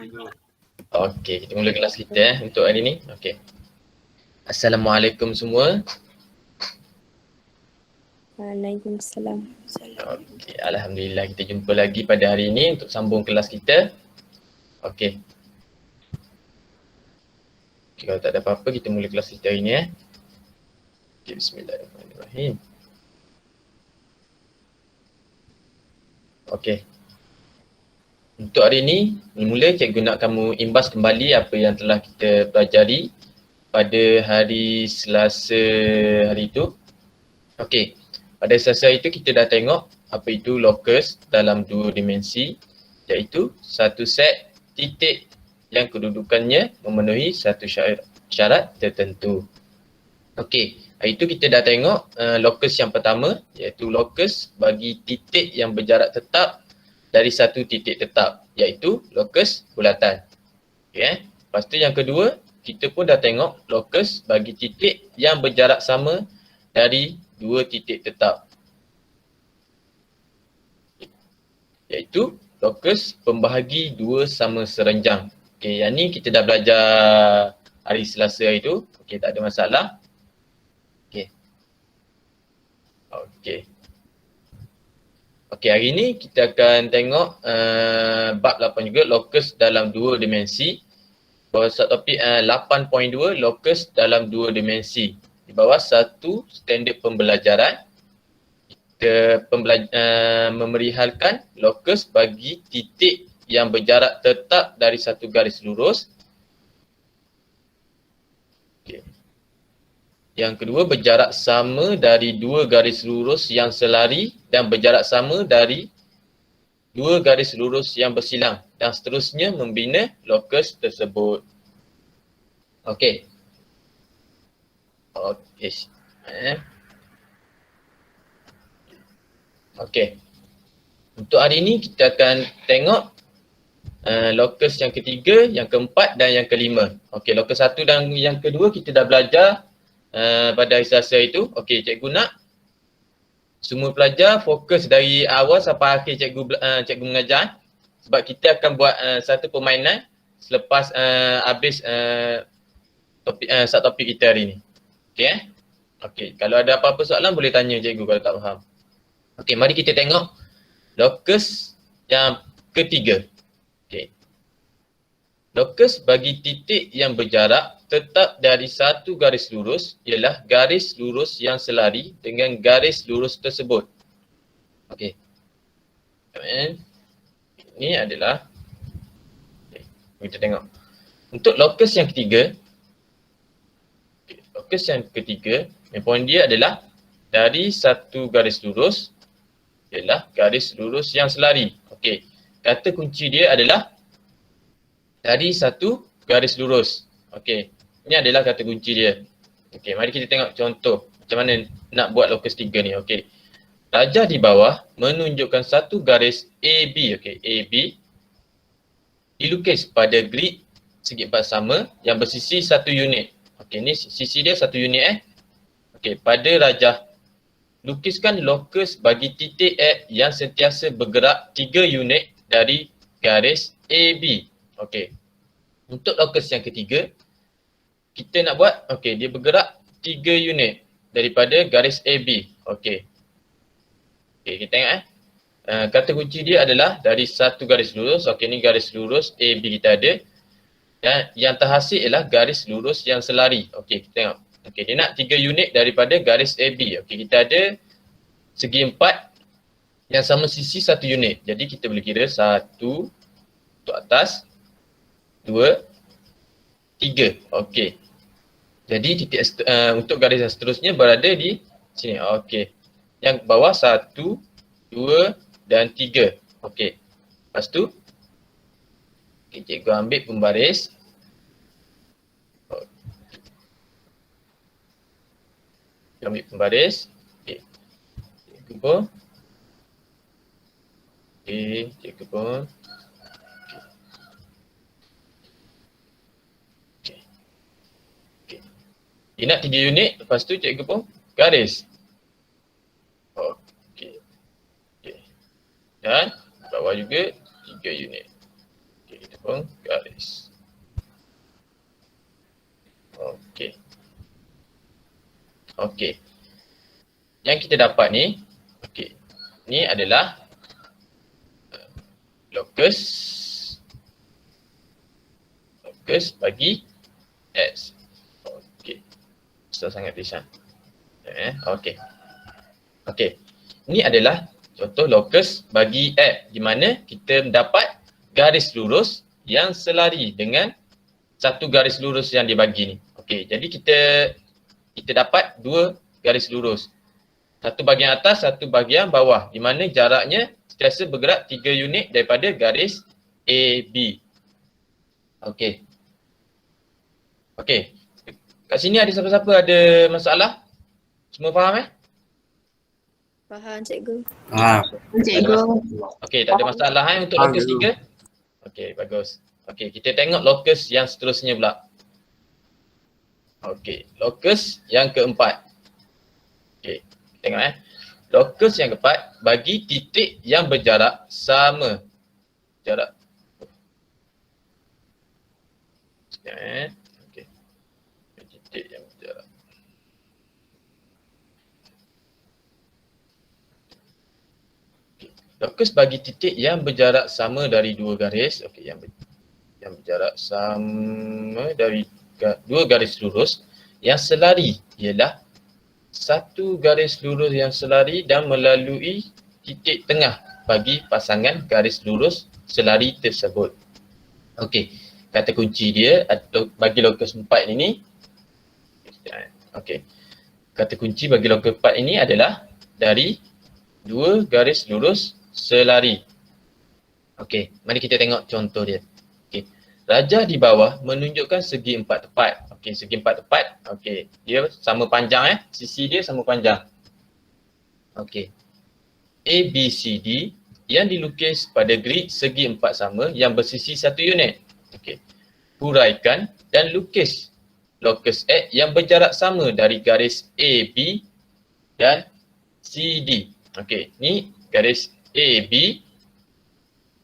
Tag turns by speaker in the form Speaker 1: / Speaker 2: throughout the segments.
Speaker 1: Okey, kita mula kelas kita untuk hari ni. Okey. Assalamualaikum semua.
Speaker 2: Waalaikumsalam.
Speaker 1: Okey, alhamdulillah kita jumpa lagi pada hari ini untuk sambung kelas kita. Okey. Okay, kalau tak ada apa-apa kita mula kelas kita hari ni Okey, bismillahirrahmanirrahim. Okey. Untuk hari ini, mula cikgu nak kamu imbas kembali apa yang telah kita pelajari pada hari Selasa hari itu. Okey. Pada Selasa itu kita dah tengok apa itu locus dalam dua dimensi, iaitu satu set titik yang kedudukannya memenuhi satu syarat tertentu. Okey, hari itu kita dah tengok locus yang pertama, iaitu locus bagi titik yang berjarak tetap dari satu titik tetap, iaitu locus bulatan. Okey, Lepas tu yang kedua, kita pun dah tengok locus bagi titik yang berjarak sama dari dua titik tetap, iaitu locus pembahagi dua sama serenjang. Okey, yang ni kita dah belajar hari Selasa itu. Okey, tak ada masalah. Okey. Okey. Okey, hari ni kita akan tengok bab 8 juga, locus dalam dua dimensi. Bawah topik 8.2, locus dalam dua dimensi. Di bawah satu standard pembelajaran, kita memerihalkan locus bagi titik yang berjarak tetap dari satu garis lurus. Okay. Yang kedua, berjarak sama dari dua garis lurus yang selari dan berjarak sama dari dua garis lurus yang bersilang, dan seterusnya membina locus tersebut. Okey. Okey. Okey. Untuk hari ini kita akan tengok locus yang ketiga, yang keempat dan yang kelima. Okey, locus satu dan yang kedua kita dah belajar pada hari Selasa itu. Okey, cikgu nak semua pelajar fokus dari awal sampai akhir cikgu mengajar, sebab kita akan buat satu permainan selepas habis topik kita hari ni. Okey Okey, kalau ada apa-apa soalan boleh tanya cikgu kalau tak faham. Okey, mari kita tengok locus yang ketiga. Okey. Locus bagi titik yang berjarak tetap dari satu garis lurus ialah garis lurus yang selari dengan garis lurus tersebut. Okey. Ini adalah kita tengok. Untuk locus yang ketiga, poin dia adalah dari satu garis lurus ialah garis lurus yang selari. Okey. Kata kunci dia adalah dari satu garis lurus. Okey. Ini adalah kata kunci dia. Okey, mari kita tengok contoh macam mana nak buat locus 3 ni. Okey. Rajah di bawah menunjukkan satu garis AB. Okey, AB dilukis pada grid segi empat sama yang bersisi satu unit. Okey, ni sisi dia satu unit Okey, pada rajah lukiskan locus bagi titik X yang sentiasa bergerak 3 unit dari garis AB. Okey. Untuk locus yang ketiga, kita nak buat, okey, dia bergerak 3 unit daripada garis AB. Okey. Okey, kita tengok kata kunci dia adalah dari satu garis lurus. Okey, ni garis lurus AB kita ada. Dan yang terhasil ialah garis lurus yang selari. Okey, kita tengok. Okey, dia nak 3 unit daripada garis AB. Okey, kita ada segi 4 yang sama sisi 1 unit. Jadi kita boleh kira 1 untuk atas, 2, 3. Okey. Jadi titik untuk garis yang seterusnya berada di sini. Okey. Yang bawah 1, 2 dan 3. Okey. Lepas tu cikgu ambil pembaris. Ambil pembaris. Okey. Cikgu pun. Okey, cikgu pun. Dia nak 3 unit, lepas tu cikgu pun garis. Okey. Dan bawah juga 3 unit. Okey, kita garis. Okey. Okey. Yang kita dapat ni, okey. Ni adalah locus bagi X. Okey. Susah sangat tulisan. Okey. Okey. Ini adalah contoh locus bagi X di mana kita mendapat garis lurus yang selari dengan satu garis lurus yang dibagi ni. Okey, jadi kita dapat dua garis lurus. Satu bahagian atas, satu bahagian bawah di mana jaraknya sentiasa bergerak 3 unit daripada garis AB. Okey. Okey. Kat sini ada siapa-siapa ada masalah? Semua faham
Speaker 2: Faham cikgu.
Speaker 3: Cikgu.
Speaker 1: Okey, tak ada masalah untuk locus 3? Okey, bagus. Okey, kita tengok locus yang seterusnya pula. Okey, locus yang keempat. Okey, tengok locus yang keempat bagi titik yang berjarak sama. Jarak. Okey. Titik yang berjarak. Okey, locus bagi titik yang berjarak sama dari dua garis. Okey, yang berjarak sama dari dua garis lurus yang selari ialah satu garis lurus yang selari dan melalui titik tengah bagi pasangan garis lurus selari tersebut. Okey, kata kunci dia bagi locus 4 ini. Okey. Kata kunci bagi locus 4 ini adalah dari dua garis lurus selari. Okey, mari kita tengok contoh dia. Okey. Rajah di bawah menunjukkan segi empat tepat. Okey, segi empat tepat. Okey, dia sama panjang sisi dia sama panjang. Okey. ABCD yang dilukis pada grid segi empat sama yang bersisi satu unit. Okey. Huraikan dan lukis locus X yang berjarak sama dari garis AB dan CD. Okey, ni garis AB.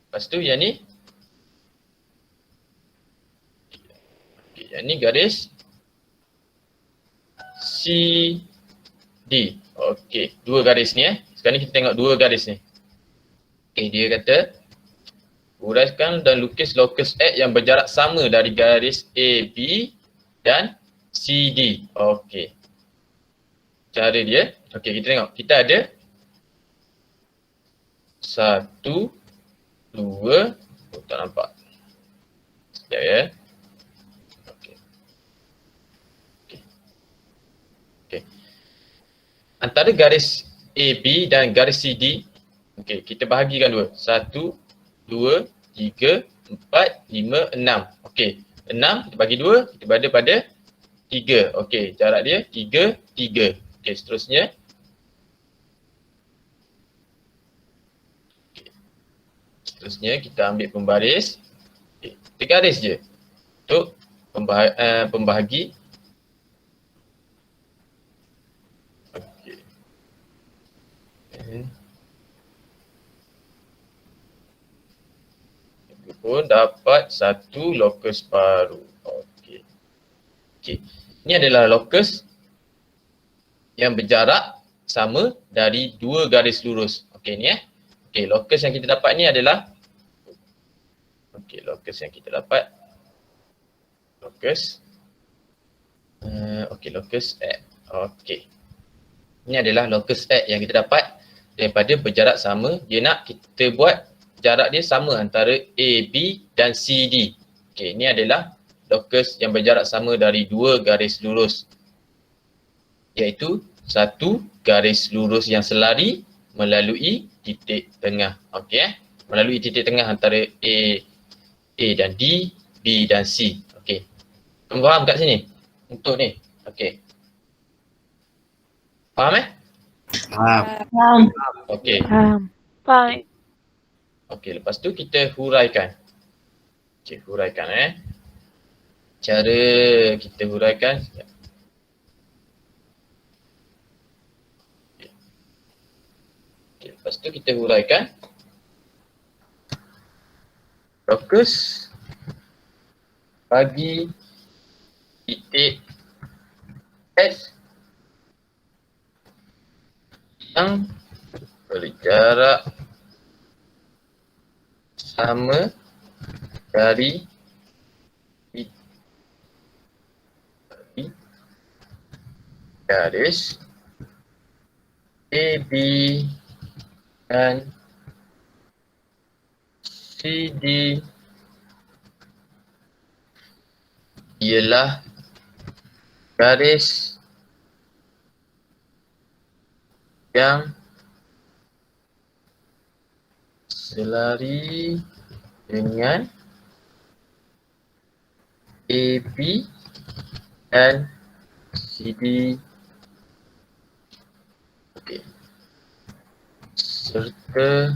Speaker 1: Lepas tu yang ni yang ni garis CD. Okey, dua garis ni Sekarang ni kita tengok dua garis ni. Okey, dia kata uraikan dan lukis locus X yang berjarak sama dari garis AB dan CD. Okey. Cara dia, okey kita tengok. Kita ada 1, 2, tak nampak. Sekejap ya. Antara garis AB dan garis CD, okey, kita bahagikan dua. 1, 2, 3, 4, 5, 6. Okey, 6 kita bagi 2, kita berada pada 3. Okey, jarak dia 3, 3. Okey, seterusnya. Okay. Seterusnya kita ambil pembaris. Okay. Kita garis je untuk pembahagi. Kita pun dapat satu locus baru. Okey. Okey. Ini adalah locus yang berjarak sama dari dua garis lurus. Okey ni Okey, locus yang kita dapat ni adalah locus yang kita dapat locus locus X. Okey. Ini adalah locus X yang kita dapat daripada berjarak sama. Dia nak kita buat jarak dia sama antara AB dan CD. Okey, ini adalah locus yang berjarak sama dari dua garis lurus, iaitu satu garis lurus yang selari melalui titik tengah. Okey melalui titik tengah antara A dan D, B dan C. Okey. Faham kat sini? Untuk ni. Okey. Faham
Speaker 3: Faham.
Speaker 1: Okey.
Speaker 3: Faham.
Speaker 1: Okey, lepas tu kita huraikan. Okey, huraikan Cara kita huraikan. Okey, lepas tu kita huraikan locus bagi titik S yang berjarak sama dari garis AB dan CD ialah garis yang selari dengan AB dan CD, okey, serta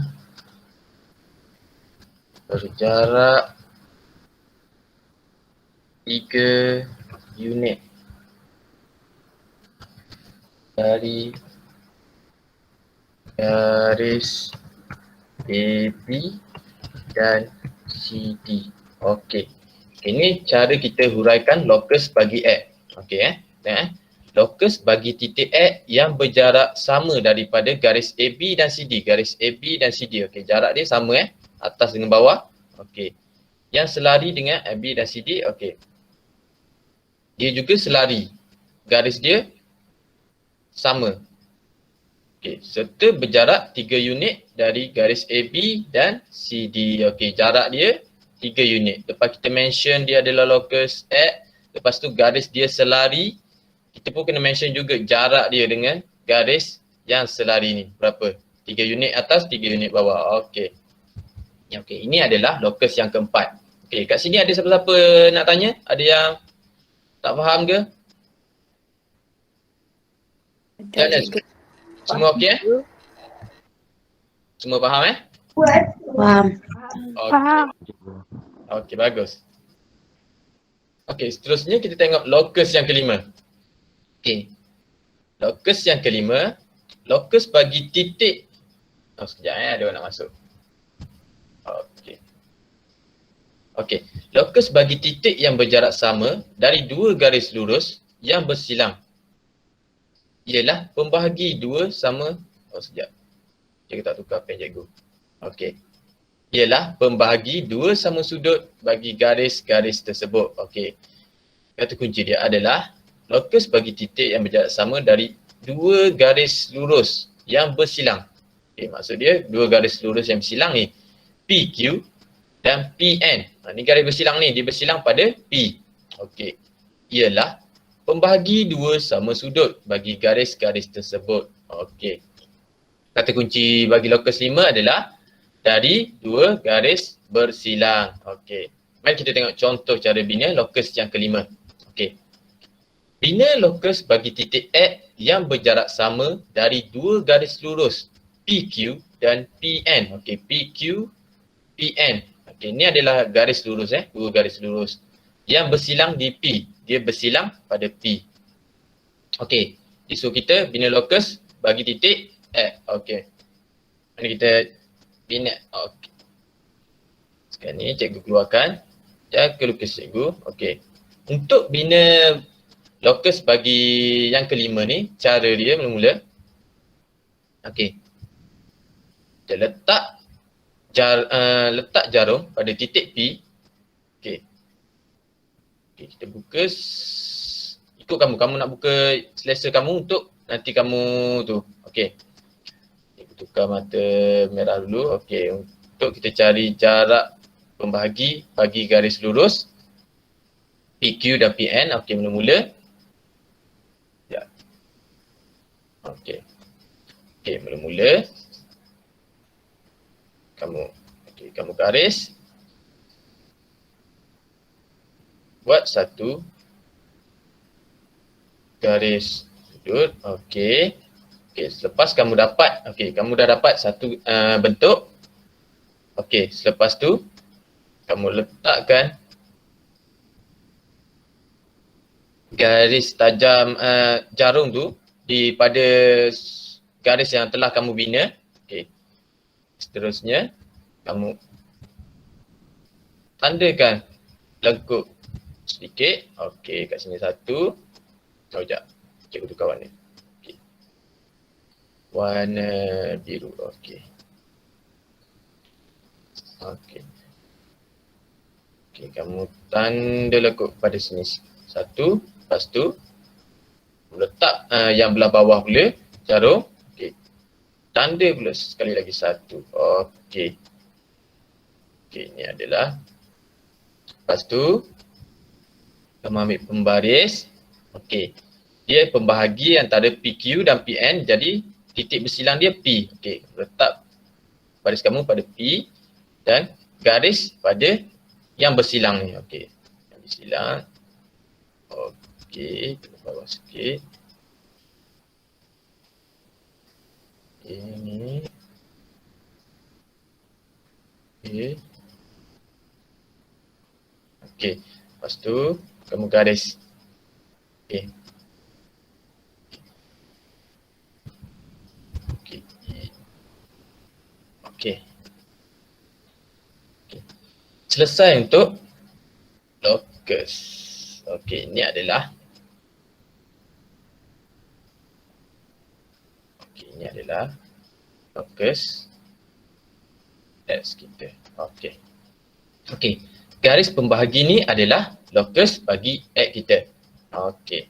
Speaker 1: berjarak 3 unit dari garis AB dan CD. Okey. Ini cara kita huraikan lokus bagi X. Okey Lokus bagi titik X yang berjarak sama daripada garis AB dan CD. Garis AB dan CD. Okey, jarak dia sama atas dengan bawah. Okey. Yang selari dengan AB dan CD. Okey. Dia juga selari. Garis dia sama. Okey, serta berjarak 3 unit dari garis AB dan CD. Okey, jarak dia 3 unit. Lepas kita mention dia adalah lokus X, lepas tu garis dia selari, kita pun kena mention juga jarak dia dengan garis yang selari ni. Berapa? 3 unit atas, 3 unit bawah. Okey. Okey, ini adalah lokus yang keempat. Okey, kat sini ada siapa-siapa nak tanya? Ada yang tak faham ke?
Speaker 2: Ada
Speaker 1: Cikgu. Semua okey Semua faham
Speaker 3: Faham.
Speaker 1: Okey. Okey, bagus. Okey, seterusnya kita tengok lokus yang kelima. Okey. Lokus yang kelima, lokus bagi titik. Sekejap ada orang nak masuk. Okey. Okey, lokus bagi titik yang berjarak sama dari dua garis lurus yang bersilang ialah pembahagi dua sama, sekejap. Cikgu tak tukar pen cikgu. Okey. Ialah pembahagi dua sama sudut bagi garis-garis tersebut. Okey. Kata kunci dia adalah lokus bagi titik yang berjarak sama dari dua garis lurus yang bersilang. Okey, maksud dia dua garis lurus yang bersilang ni PQ dan PN. Ni garis bersilang ni, dia bersilang pada P. Okey. Ialah pembahagi dua sama sudut bagi garis-garis tersebut. Okey. Kata kunci bagi lokus 5 adalah dari dua garis bersilang. Okey. Mari kita tengok contoh cara bina lokus yang kelima. Okey. Bina lokus bagi titik X yang berjarak sama dari dua garis lurus PQ dan PN. Okey, PQ, PN. Okey, ini adalah garis lurus dua garis lurus yang bersilang di P. Dia bersilang pada P. Okey, isu kita bina lokus bagi titik X. Okey. Mari kita bina. Okey. Sekarang ni cikgu keluarkan jaga lukis cikgu. Okey. Untuk bina lokus bagi yang kelima ni, cara dia mula-mula. Okey. Kita letak jarum pada titik P. Okey. Okey, kita buka ikut kamu nak buka selesa kamu untuk nanti kamu tu. Okey. Kita tukar mata merah dulu. Okey, untuk kita cari jarak pembahagi bagi garis lurus PQ dan PN. Okey, mula-mula. Ya. Okey. Okey, mula-mula kamu garis. Buat satu garis sudut. Okey. Okey, selepas kamu dapat, kamu dah dapat satu bentuk. Okey, selepas tu kamu letakkan garis tajam jarum tu pada garis yang telah kamu bina. Okey. Seterusnya kamu tandakan lengkuk sedikit. Okey, kat sini satu. Oh, sekejap. Cikgu tukar warna. Okey. Warna biru. Okey. Okey. Okey, kamu tanda lekuk pada sini. Satu. Lepas tu, letak yang belah bawah pula jarum. Okey. Tanda pula sekali lagi satu. Okey. Okey, ini adalah. Lepas tu, kamu ambil pembaris. Okey. Dia pembahagi antara PQ dan PN, jadi titik bersilang dia P. Okey, letak baris kamu pada P dan garis pada yang bersilang ni. Okey. Yang bersilang. Okey, ke bawah sikit. Ini. Okey. Okey. Lepas tu kamu garis. Okey. Okey. Okey. Okey. Selesai untuk locus. Okey, ini adalah ini adalah locus X kita. Okey. Okey. Garis pembahagi ni adalah locus bagi X kita. Okey.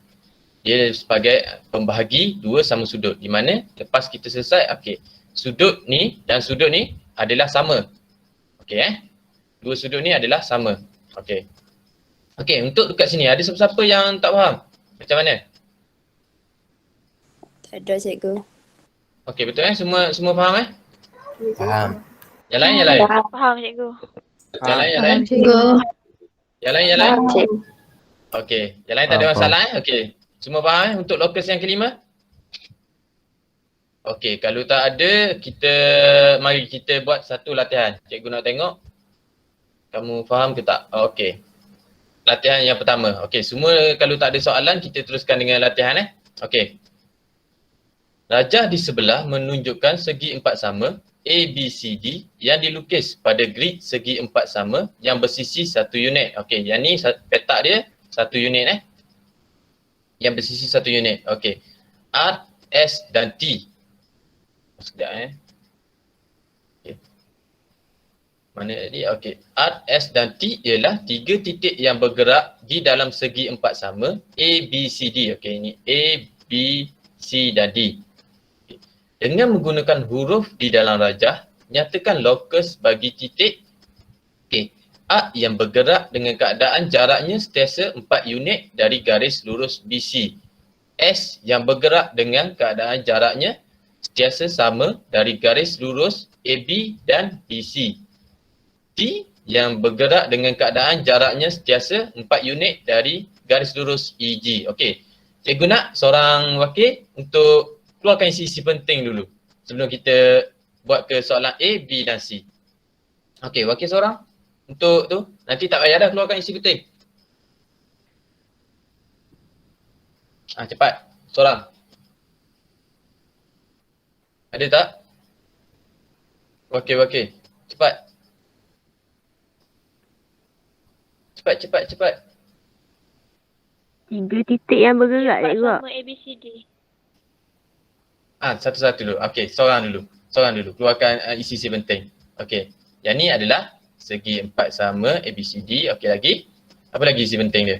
Speaker 1: Dia sebagai pembahagi dua sama sudut. Di mana lepas kita selesai, okey. Sudut ni dan sudut ni adalah sama. Okey Dua sudut ni adalah sama. Okey. Okey, untuk dekat sini ada siapa-siapa yang tak faham? Macam mana?
Speaker 2: Tak ada cikgu.
Speaker 1: Okey, betul semua faham
Speaker 4: Faham.
Speaker 1: Yang lain.
Speaker 5: Faham cikgu.
Speaker 1: Yang lain.
Speaker 3: Cikgu.
Speaker 1: Yang lain.
Speaker 3: Cikgu.
Speaker 1: Okey, yang lain tak ada masalah Okey. Semua faham untuk locus yang kelima? Okey, kalau tak ada, mari kita buat satu latihan. Cikgu nak tengok kamu faham ke tak? Okey. Latihan yang pertama. Okey, semua kalau tak ada soalan, kita teruskan dengan latihan Okey. Rajah di sebelah menunjukkan segi empat sama ABCD yang dilukis pada grid segi empat sama yang bersisi satu unit. Okey, yang ni petak dia satu unit yang bersisi satu unit. Okey. R, S dan T. Sekejap Okey. Mana tadi? Okey. R, S dan T ialah tiga titik yang bergerak di dalam segi empat sama ABCD. Okey, ini A, B, C dan D. Dengan menggunakan huruf di dalam rajah, nyatakan locus bagi titik A yang bergerak dengan keadaan jaraknya sentiasa 4 unit dari garis lurus BC. S yang bergerak dengan keadaan jaraknya sentiasa sama dari garis lurus AB dan BC. T yang bergerak dengan keadaan jaraknya sentiasa 4 unit dari garis lurus EG. Okey. Cikgu nak seorang wakil untuk keluarkan isi penting dulu sebelum kita buat ke soalan A, B dan C. Okey, wakil seorang untuk tu. Nanti tak payah dah keluarkan isi penting. Cepat. Seorang. Ada tak? Wakil. Cepat. Cepat.
Speaker 5: Tiga titik yang bergerak cikgu.
Speaker 2: Sama ABCD.
Speaker 1: Satu-satu dulu. Okey, seorang dulu. Keluarkan isi penting. Okey. Yang ni adalah segi empat sama ABCD. Okey, lagi. Apa lagi isi penting dia?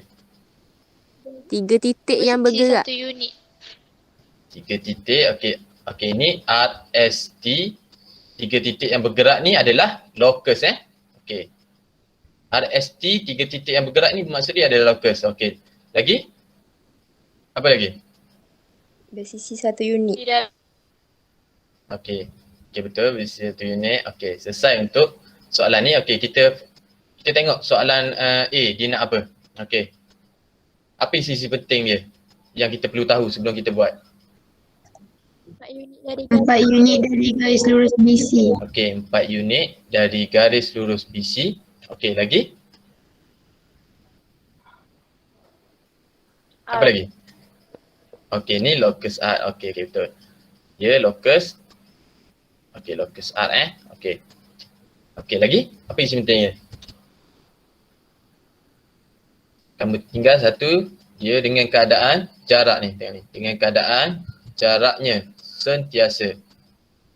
Speaker 5: Tiga titik yang bergerak.
Speaker 2: Satu unit.
Speaker 1: Tiga titik. Okey, ini R, S, T. Tiga titik yang bergerak ni adalah locus Okey. R, S, T, tiga titik yang bergerak ni bermaksud dia adalah locus. Okey. Lagi? Apa lagi?
Speaker 2: Bersisi satu unit.
Speaker 6: Tidak.
Speaker 1: Okey, betul. Bersisi satu unit. Okey, selesai untuk soalan ni. Okey, kita tengok soalan A, dia nak apa? Okey. Apa isi penting dia yang kita perlu tahu sebelum kita buat?
Speaker 3: 4 unit dari garis lurus BC.
Speaker 1: Okey, 4 unit dari garis lurus BC. Okey, lagi? Apa lagi? Okey, ni locus R. Okey, betul. Ya, locus. Okey, locus R Okey, lagi? Apa isi pentingnya? tinggal satu, dia dengan keadaan jarak ni. Tengok ni. Dengan keadaan jaraknya sentiasa.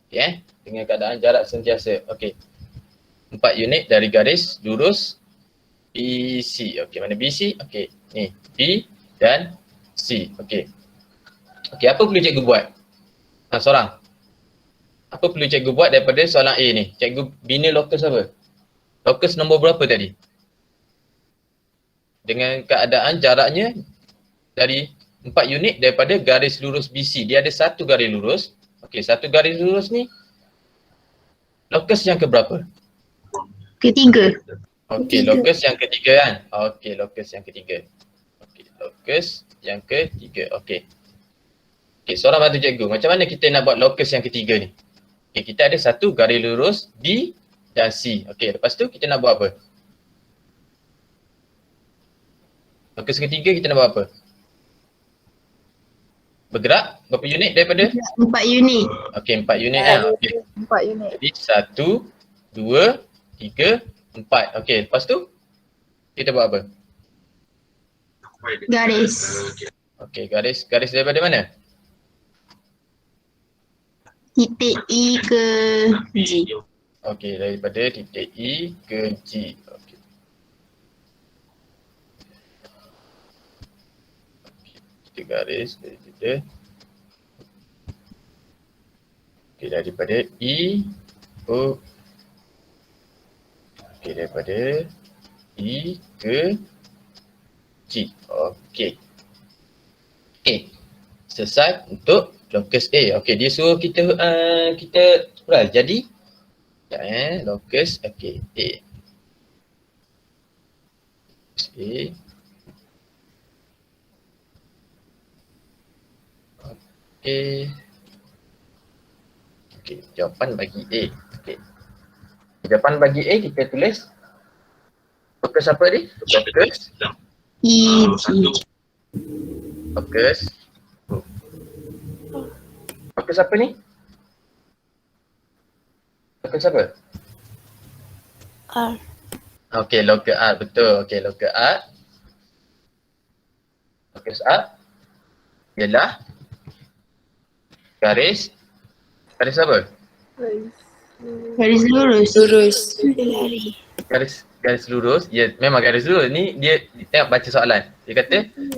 Speaker 1: Okey dengan keadaan jarak sentiasa. Okey. 4 unit dari garis lurus BC. Okey, mana BC? Okey, ni B dan C. Okey. Okey, apa perlu cikgu buat? Seorang. Apa perlu cikgu buat daripada soalan A ni? Cikgu bina locus apa? Locus nombor berapa tadi? Dengan keadaan jaraknya dari 4 unit daripada garis lurus BC. Dia ada satu garis lurus. Okey, satu garis lurus ni locus yang keberapa?
Speaker 3: Ketiga.
Speaker 1: Okey, locus yang ketiga kan? Okey, locus yang ketiga. Okey, locus yang ketiga. Okey. Okey, soalan bantu cikgu. Macam mana kita nak buat locus yang ketiga ni? Okey, kita ada satu garis lurus D dan C. Okey, lepas tu kita nak buat apa? Locus ketiga kita nak buat apa? Bergerak berapa unit daripada?
Speaker 3: 4 unit.
Speaker 1: Okey, 4 unit kan? Okey.
Speaker 2: 4 unit.
Speaker 1: Jadi 1, 2, 3, 4. Okey, lepas tu kita buat apa?
Speaker 3: Garis.
Speaker 1: Okey, garis daripada mana?
Speaker 3: Titik E ke G.
Speaker 1: Okey, daripada titik E ke G. Okey. Kita garis daripada okey, daripada E ke okey, daripada E ke G. Okey. Okey. Selesai untuk locus A. Okey, dia suruh kita urai. Jadi locus okey A. A. Okey. Okey, jawapan bagi A. Okey. Jawapan bagi A kita tulis locus apa ni? Locus
Speaker 3: E, G.
Speaker 1: locus locus apa ni? Locus apa?
Speaker 2: R.
Speaker 1: Okey, locus R, betul. Okey, locus R. Locus R ialah garis apa?
Speaker 3: Garis lurus.
Speaker 2: Lurus. Lari.
Speaker 1: Garis lurus. Ya, memang garis lurus ni dia tengok baca soalan. Dia kata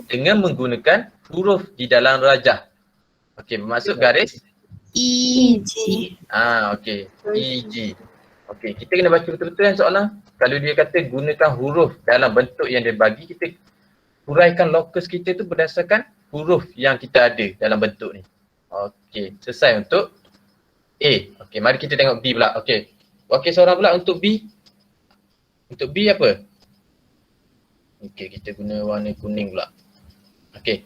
Speaker 1: dengan menggunakan huruf di dalam rajah. Okey, bermaksud garis
Speaker 3: E, G.
Speaker 1: okey. EG. Okey, kita kena baca betul-betul kan soalan. Kalau dia kata gunakan huruf dalam bentuk yang dia bagi, kita huraikan locus kita tu berdasarkan huruf yang kita ada dalam bentuk ni. Okey, selesai untuk A. Okey, mari kita tengok B pula. Okey. Okey, seorang pula untuk B. Untuk B apa? Okey, kita guna warna kuning pula. Okey.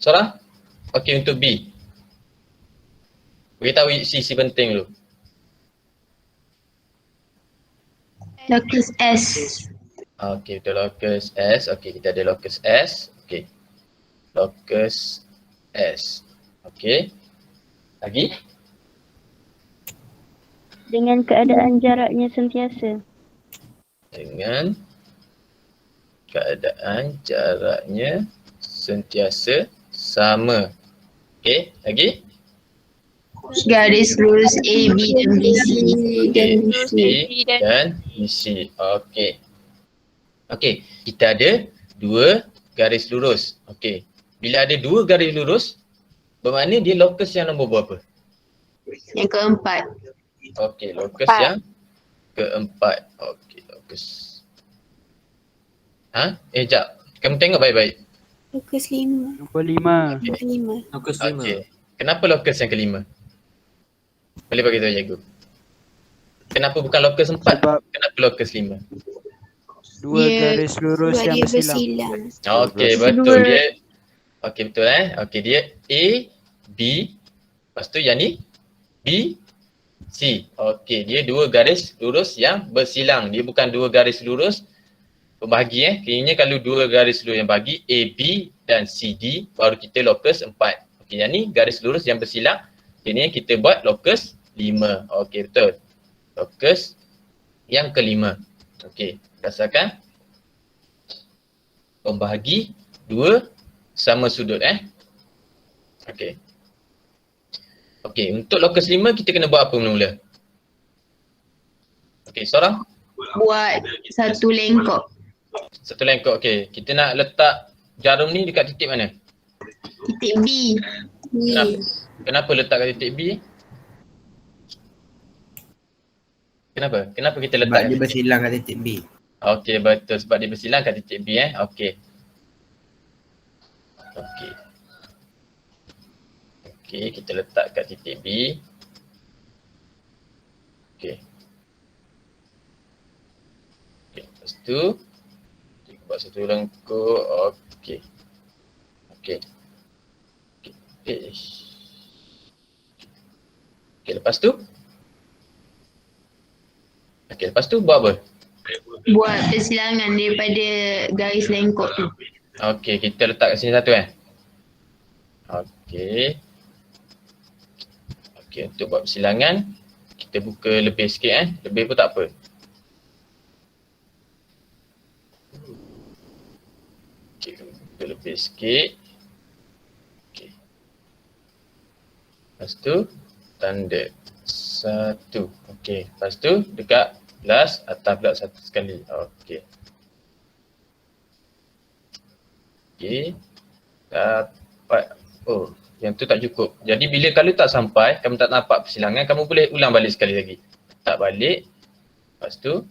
Speaker 1: Seorang? Okey, untuk B. Beritahu sisi penting dulu.
Speaker 3: Locus S.
Speaker 1: Okey, betul locus S. Okey, kita ada locus S. Okey. Locus S. Okey. Lagi?
Speaker 5: Dengan keadaan jaraknya sentiasa.
Speaker 1: Dengan keadaan jaraknya sentiasa sama. Okey, lagi?
Speaker 3: Garis lurus A, B dan BC.
Speaker 1: Okey, A dan BC. Okey. Okey, kita ada dua garis lurus. Okey. Bila ada dua garis lurus, bermakna dia locus yang nombor berapa?
Speaker 3: Yang keempat.
Speaker 1: Okey, locus
Speaker 2: Empat.
Speaker 1: yang keempat. Okey, locus. Jap. Kamu tengok baik-baik.
Speaker 2: Locus 5.
Speaker 4: Nombor 5.
Speaker 2: Locus 5.
Speaker 6: Locus 5.
Speaker 1: Okey. Kenapa locus yang kelima? Boleh bagi tahu cikgu. Kenapa bukan locus 4?
Speaker 4: Sebab
Speaker 1: Kenapa locus 5?
Speaker 4: dua
Speaker 3: Dia-
Speaker 4: garis lurus
Speaker 2: Sebab
Speaker 4: yang
Speaker 2: dia
Speaker 4: bersilang.
Speaker 2: bersilang.
Speaker 1: Okey, betul dia. Okey, betul Okey, dia A, B. Lepas tu yang ni B, C. Okey, dia dua garis lurus yang bersilang. Dia bukan dua garis lurus berbahagi Kiranya kalau dua garis lurus yang bagi A, B dan C, D baru kita locus 4. Okey, yang ni garis lurus yang bersilang. Ini kita buat locus 5. Okey, betul. Locus yang kelima. Okey, rasakan. pembahagi dua sama sudut Okey. Okey, untuk lokus 5 kita kena buat apa mula-mula? Okey, seorang
Speaker 3: Buat satu lengkok.
Speaker 1: satu lengkok. Okey, kita nak letak jarum ni dekat titik mana?
Speaker 3: Titik B.
Speaker 1: Kenapa? Kenapa letak kat titik B? Kenapa? Kenapa kita letak
Speaker 6: Sebab
Speaker 1: kat
Speaker 6: dia
Speaker 1: titik?
Speaker 6: bersilang kat titik B.
Speaker 1: Okey, betul, sebab dia bersilang kat titik B Okey. Okey. Okey, kita letak kat titik B. Okey. Okey, lepas tu kita buat satu lengkuk. Okey. Okey. Okey. Okey, lepas tu? Okey, lepas tu buat apa?
Speaker 3: Buat persilangan daripada garis lengkok tu.
Speaker 1: Okey, kita letak kat sini satu Okey. Okey, untuk buat persilangan kita buka lebih sikit Lebih pun tak apa. Okey, buka lebih sikit. Okey. Lepas tu tanda satu. Okey, lepas tu dekat plus atas pula satu sekali. Okey. Okey. Dapat. Oh, yang tu tak cukup. Jadi bila kalau tak sampai, kamu tak nampak persilangan, kamu boleh ulang balik sekali lagi. Tak balik. Lepas tu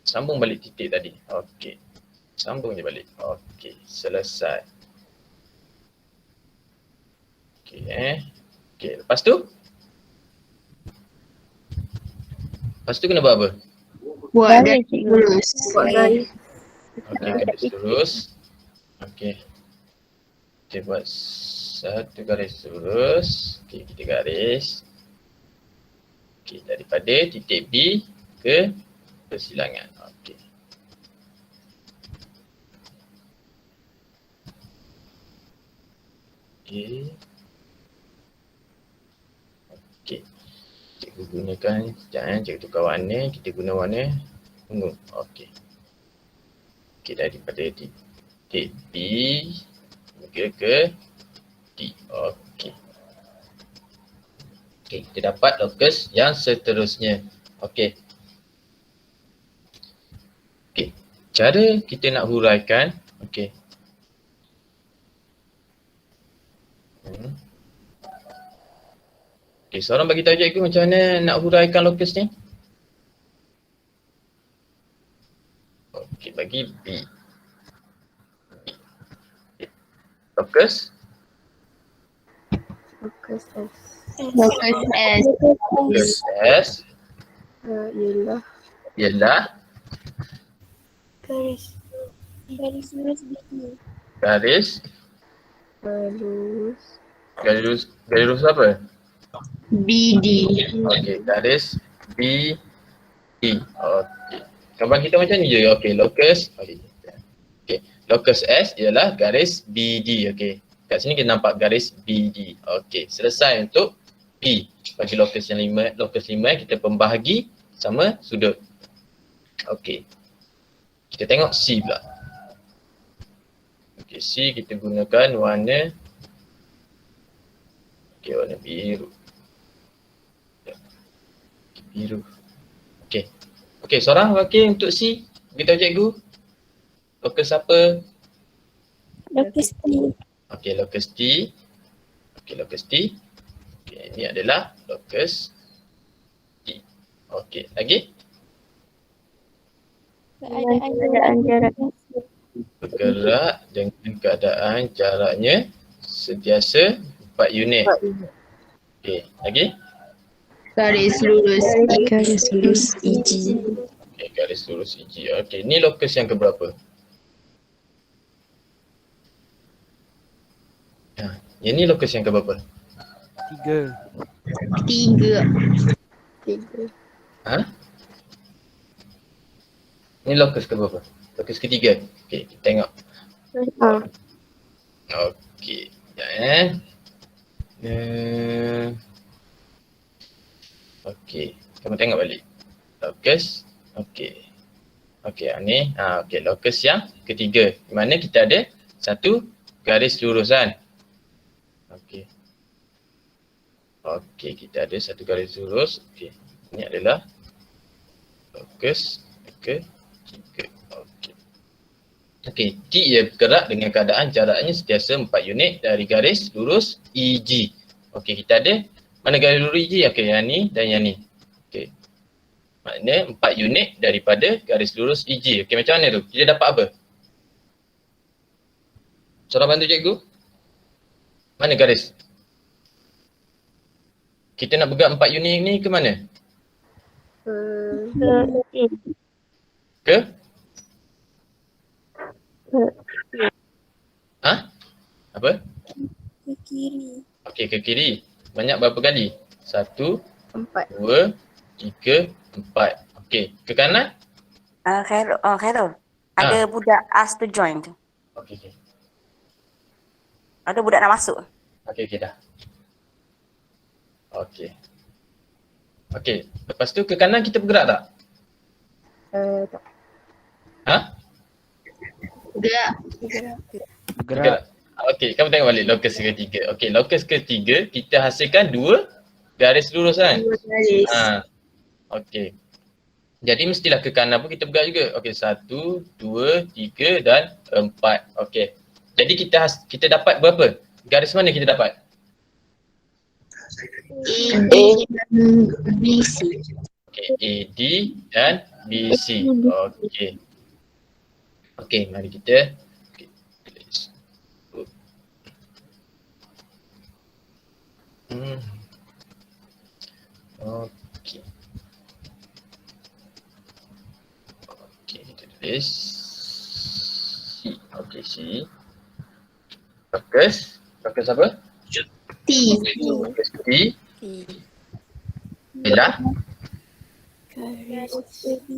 Speaker 1: sambung balik titik tadi. Okey. Sambung je balik. Okey, selesai. Okey Okey, lepas tu? Lepas tu kena buat apa?
Speaker 3: Buat
Speaker 5: Garis,
Speaker 3: garis
Speaker 5: cikgu.
Speaker 3: lurus.
Speaker 2: Buat garis.
Speaker 1: Okey, garis lurus. Okey. Kita buat satu garis lurus. Okey, kita garis. Okey, daripada titik B ke persilangan. Okey. Okey. Okey. Cikgu gunakan, sekejap cikgu tukar warna. Kita guna warna ungu. Okey. Okey, daripada titik B ke D. Okey. Okey, kita dapat lokus yang seterusnya. Okey. Okey, cara kita nak huraikan, okey. Okey, seorang bagi tahu cikgu macam mana nak huraikan lokus ni? Okey, bagi B. Lokus
Speaker 2: Fokus S.
Speaker 3: Lokus S.
Speaker 1: lokus S
Speaker 2: Ialah
Speaker 1: ialah
Speaker 2: garis lurus BD.
Speaker 1: garis
Speaker 2: Lurus.
Speaker 1: garis lurus apa?
Speaker 3: BD.
Speaker 1: Okey, garis B D. Okey. Gambar kita macam ni je. Okey, lokus. Okey. Lokus S ialah garis BD. Okey. Kat sini kita nampak garis BD. Okey, selesai untuk P. Bagi lokus yang 5, lokus 5 kita pembahagi sama sudut. Okey. Kita tengok C pula. Okey, C kita gunakan warna warna biru. Biru. Okey. Okey, seorang wakil untuk C. Beritahu cikgu. Lokus apa?
Speaker 2: Lokus T.
Speaker 1: Okey, lokus T. Okey, lokus T. Okey, ini adalah lokus T. Okey, lagi?
Speaker 5: Keadaan jarak.
Speaker 1: Bergerak dengan keadaan jaraknya sentiasa 4 unit. Okey, lagi?
Speaker 3: Garis lurus.
Speaker 2: Garis lurus EG.
Speaker 1: Okey, garis lurus EG. Okey, ni lokus yang keberapa? Yang ni lokus yang keberapa?
Speaker 4: 3.
Speaker 3: 3.
Speaker 1: Ha? Ni lokus keberapa? Lokus ketiga. Okey, kita tengok. Okey, sekejap Okey, kamu tengok balik. Lokus. Okey. Okey, yang ni. Okey, locus yang ketiga. Di mana kita ada satu garis lurus kan. Okey. Okey, kita ada satu garis lurus. Okey. Ini adalah locus ketiga. Okey. Okey, T ia bergerak dengan keadaan jaraknya sentiasa 4 unit dari garis lurus EG. Okey, kita ada mana garis lurus EG? Okey, yang ni dan yang ni. Okey. Maknanya 4 unit daripada garis lurus EG. Okey, macam mana tu? Kita dapat apa? Seorang bantu cikgu. Mana garis? Kita nak bergerak 4 unit ni ke mana? Ke? Apa?
Speaker 2: Ke kiri.
Speaker 1: Okey, ke kiri. Banyak berapa kali? 1,
Speaker 3: 4.
Speaker 1: 2, 3, 4. Okey, ke kanan?
Speaker 6: Khairul. Ada budak ask to join tu.
Speaker 1: Okey.
Speaker 6: Ada budak nak masuk.
Speaker 1: Okey, dah. Okey. Okey, lepas tu ke kanan kita bergerak tak?
Speaker 3: Tak.
Speaker 1: Ha?
Speaker 3: Gerak.
Speaker 4: Bergerak.
Speaker 1: Okey, kamu tengok balik locus ketiga. Okey, locus ketiga kita hasilkan 2 garis lurus kan?
Speaker 3: Dua garis.
Speaker 1: Okey. Jadi mestilah ke kanan pun kita bergerak juga. Okey, 1, 2, 3 dan 4. Okey. Jadi kita dapat berapa? Garis mana kita dapat?
Speaker 3: A, dan BC.
Speaker 1: Okey, AD dan BC. Okey. Okey, mari kita Okey. Okey, kita tulis C. Okey, C. Locus apa?
Speaker 3: T.
Speaker 1: Locus T. Dah? Garis
Speaker 3: AD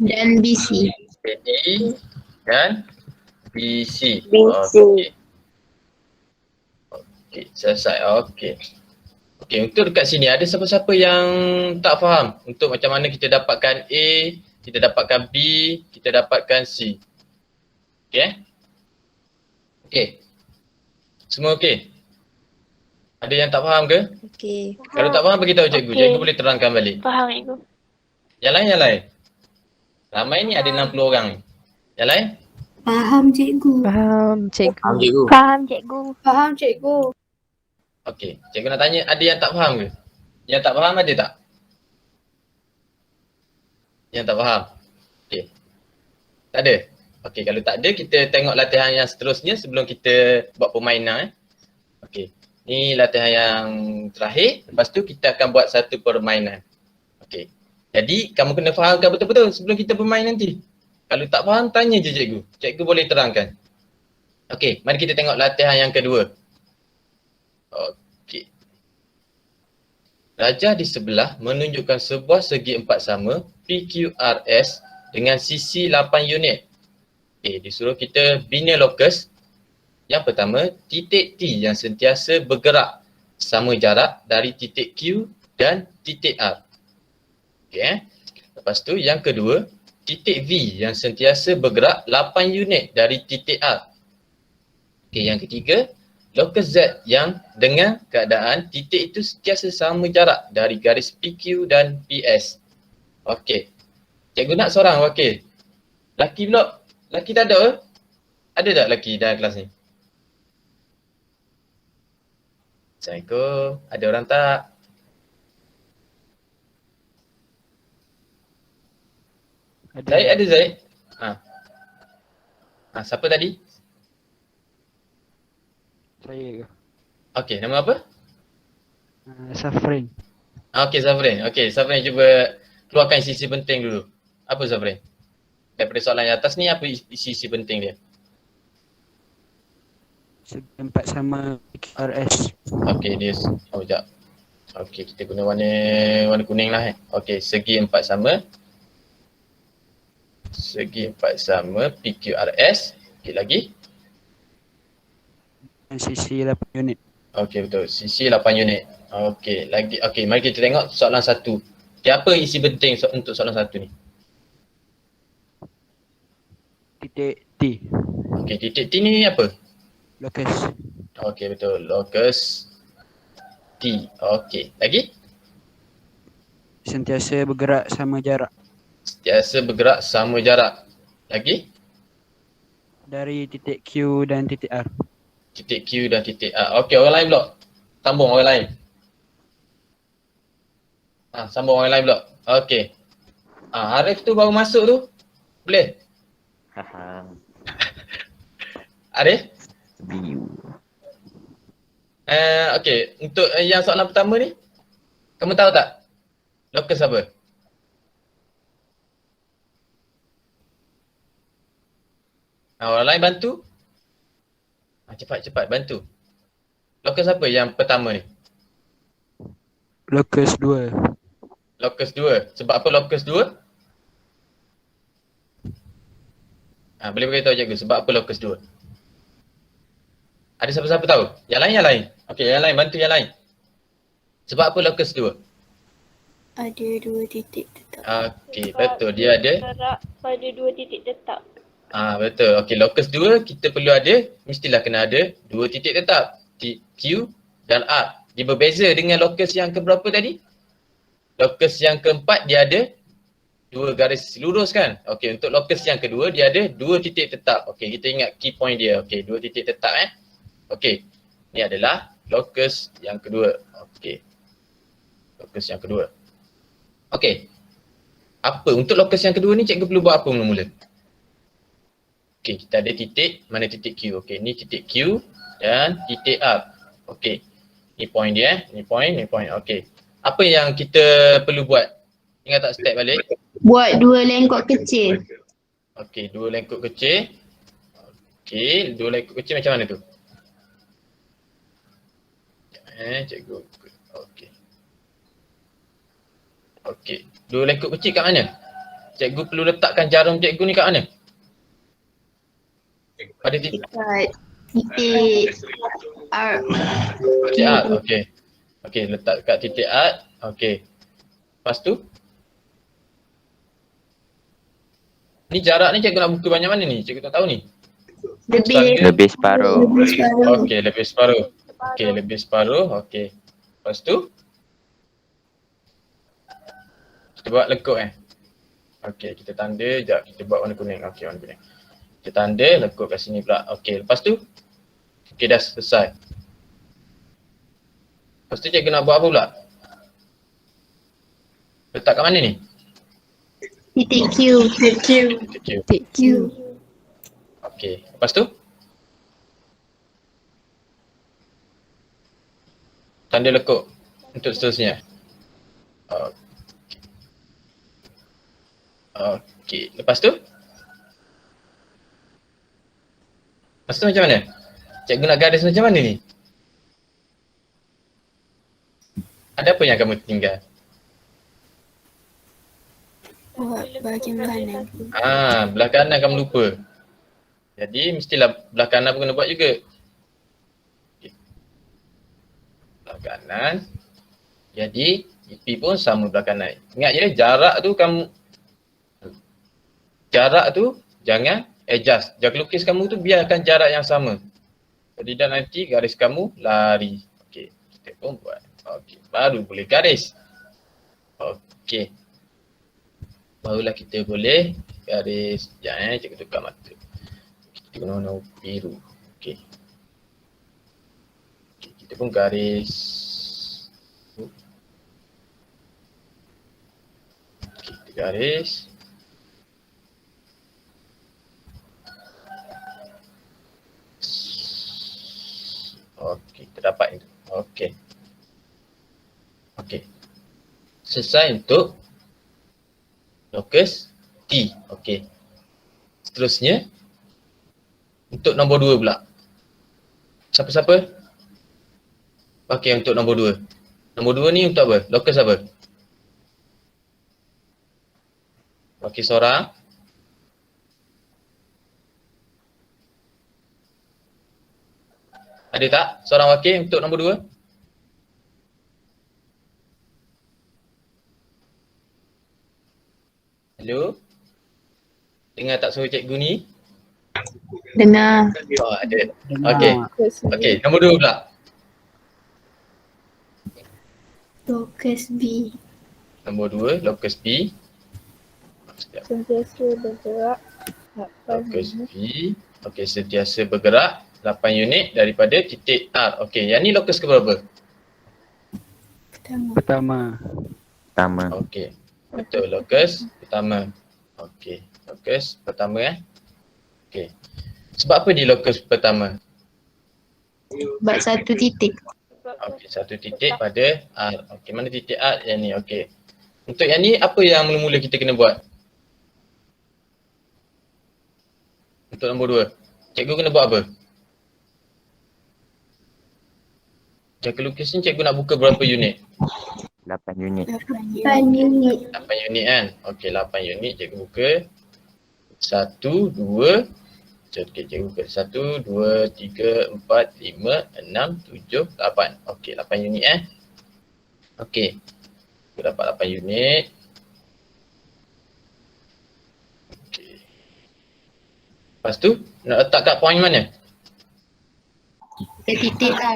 Speaker 3: dan BC.
Speaker 1: AD dan BC.
Speaker 5: BC.
Speaker 1: Okey. Okey, selesai. Okey. Okey, untuk dekat sini ada siapa-siapa yang tak faham untuk macam mana kita dapatkan A, kita dapatkan B, kita dapatkan C. Okey? Okey. Semua okey? Ada yang tak faham ke?
Speaker 2: Okey.
Speaker 1: Kalau tak faham bagi tahu cikgu.
Speaker 5: Okey.
Speaker 1: Cikgu boleh terangkan balik.
Speaker 5: Faham cikgu.
Speaker 1: Yang lain. Ramai ni ada 60 orang ni. Yang lain?
Speaker 2: Faham cikgu.
Speaker 4: Faham cikgu.
Speaker 5: Faham cikgu.
Speaker 2: Faham cikgu.
Speaker 1: Okey. Cikgu nak tanya ada yang tak faham ke? Yang tak faham ada tak? Yang tak faham? Okey. Tak ada? Okey, kalau tak ada kita tengok latihan yang seterusnya sebelum kita buat permainan. Okey. Ni latihan yang terakhir. Lepas tu kita akan buat satu permainan. Okey. Jadi kamu kena fahamkan betul-betul sebelum kita bermain nanti. Kalau tak faham tanya je cikgu. Cikgu boleh terangkan. Okey, mari kita tengok latihan yang kedua. Okey. Rajah di sebelah menunjukkan sebuah segi empat sama PQRS dengan sisi 8 unit. Okey, disuruh kita bina locus. Yang pertama, titik T yang sentiasa bergerak sama jarak dari titik Q dan titik R. Okey. Lepas tu yang kedua, titik V yang sentiasa bergerak 8 unit dari titik R. Okey, yang ketiga, locus Z yang dengan keadaan titik itu sentiasa sama jarak dari garis PQ dan PS. Okey. Cikgu nak seorang wakil. Laki pula. Laki tak ada ke? Ada tak laki dalam kelas ni? Assalamualaikum. Ada orang tak? Zaid ada Zaid? Siapa tadi?
Speaker 4: Saya.
Speaker 1: Okey, nama apa?
Speaker 4: Safrin.
Speaker 1: Okey, Zafrin. Okey, Zafrin cuba keluarkan sisi penting dulu. Apa Zafrin? Daripada soalan yang atas ni apa sisi penting dia?
Speaker 4: Segi empat sama PQRS.
Speaker 1: Okey, dia sekejap. Okey, kita guna warna kuning lah Okey, segi empat sama. Segi empat sama PQRS. Okey, lagi?
Speaker 4: Sisi 8 unit.
Speaker 1: Okey, betul. Sisi 8 unit. Okey, lagi. Okey, mari kita tengok soalan satu. Okay, apa isi penting untuk soalan satu ni?
Speaker 4: titik T.
Speaker 1: Okey, titik T ni apa?
Speaker 4: Locus.
Speaker 1: Okey, betul. Locus T. Okey. Lagi?
Speaker 4: Sentiasa bergerak sama jarak
Speaker 1: Sentiasa bergerak sama jarak. Lagi?
Speaker 4: dari titik Q dan titik R.
Speaker 1: Titik Q dan titik A. Okey, orang lain pula. Sambung orang lain. Sambung orang lain pula. Okey. Arif tu baru masuk tu. Boleh? Arif? Okey, untuk yang soalan pertama ni, kamu tahu tak? Locus apa? Orang lain bantu? Cepat bantu. Locus apa yang pertama ni?
Speaker 4: Locus 2.
Speaker 1: Locus 2. Sebab apa locus 2? Boleh beritahu cikgu sebab apa locus 2? Ada siapa-siapa tahu? Yang lain? Okey, yang lain bantu yang lain. Sebab apa locus 2?
Speaker 2: Ada 2 titik tetap.
Speaker 1: Okey, betul. Dia ada
Speaker 5: Jarak pada 2 titik tetap.
Speaker 1: betul. Okey, locus 2 kita perlu ada, mestilah kena ada 2 titik tetap. Q dan R. Dia berbeza dengan locus yang keberapa tadi? Locus yang keempat dia ada 2 garis lurus kan? Okey, untuk locus yang kedua dia ada 2 titik tetap. Okey, kita ingat key point dia. Okey, 2 titik tetap Okey. Ni adalah locus yang kedua. Okey. Locus yang kedua. Okey. Apa untuk locus yang kedua ni cikgu perlu buat apa mula-mula? Okey, kita ada titik, mana titik Q? Okey, ni titik Q dan titik R. Okey. Ni point dia ni point. Okey. Apa yang kita perlu buat? Ingat tak step balik?
Speaker 3: Buat 2 lengkok kecil.
Speaker 1: Okey, 2 lengkuk kecil. Okey, 2 lengkuk kecil macam mana tu? Cikgu. Okey. Okey, 2 lengkuk kecil kat mana? Cikgu perlu letakkan jarum cikgu ni kat mana? Pada titik
Speaker 3: Dekat titik R.
Speaker 1: titik A. Okey. Okey, letak kat titik A. Okey. Lepas tu? Ni jarak ni cikgu nak buka banyak mana ni? Cikgu tak tahu ni.
Speaker 5: Lebih separuh.
Speaker 1: Okey, lebih separuh. Okey, lebih separuh. Okey. Lepas tu? Kita buat lekuk Okey, kita tanda. Sekejap, kita buat warna kuning. Okey, warna kuning. Kita tanda, lekuk kat sini pula. Okey, lepas tu? Okey, dah selesai. Lepas tu cikgu nak buat apa pula? Letak kat mana ni?
Speaker 3: Titik Q.
Speaker 1: Titik Q.
Speaker 2: Titik Q.
Speaker 1: Okey, lepas tu? Tanda lekuk untuk seterusnya. Okey, lepas tu? Lepas tu macam mana? Cikgu nak garis macam mana ni? Ada apa yang kamu tinggal?
Speaker 2: Buat bahagian kanan.
Speaker 1: Belah kanan kamu lupa. Jadi mestilah belah kanan pun kena buat juga. Okay. Belah kanan. Jadi IP pun sama belah kanan. Ingat je jarak tu jangan adjust. Jaga lukis kamu tu biarkan jarak yang sama. Jadi dan nanti garis kamu lari. Okey, kita pun buat. Okey, baru boleh garis. Okey. Barulah kita boleh garis. Sekejap cikgu tukar mata. Kita guna warna biru. Okey. Okey, kita pun garis. Okey, kita garis. Okey, kita dapat itu. Okey. Okey. Selesai untuk locus T. Okey. Seterusnya untuk nombor 2 pula. Siapa-siapa? Okey, untuk nombor 2. Nombor 2 ni untuk apa? Locus apa? Okey, seorang. Ada tak seorang wakil untuk nombor 2? Hello? Dengar tak suara cikgu ni?
Speaker 3: Dengar.
Speaker 1: Oh, ada.
Speaker 4: Dengar.
Speaker 1: Okey. Okey, nombor 2 pula.
Speaker 2: Locus B.
Speaker 1: Nombor 2, locus B. Sekejap.
Speaker 5: Sentiasa bergerak 8
Speaker 1: Locus
Speaker 5: unit.
Speaker 1: B. Okey, sentiasa bergerak 8 unit daripada titik R. Okey, yang ni locus ke berapa?
Speaker 2: Pertama.
Speaker 4: Pertama.
Speaker 1: Okey. Betul, locus pertama. Okey, locus pertama Okey. Sebab apa dia locus pertama?
Speaker 3: Sebab satu titik.
Speaker 1: Okey, satu titik pada R. Okey, mana titik R? Yang ni, okey. Untuk yang ni, apa yang mula-mula kita kena buat? Untuk nombor 2. Cikgu kena buat apa? Jaga lukis ni cikgu nak buka berapa unit?
Speaker 5: 8 unit.
Speaker 2: 8 unit.
Speaker 1: 8 unit kan? Okey, 8 unit cikgu buka. 1, 2. Okey, cikgu buka. 1, 2, 3, 4, 5, 6, 7, 8. Okey, 8 unit Okey. Aku dapat 8 unit. Okey. Lepas tu, nak letak kat point mana?
Speaker 3: Ke titik A.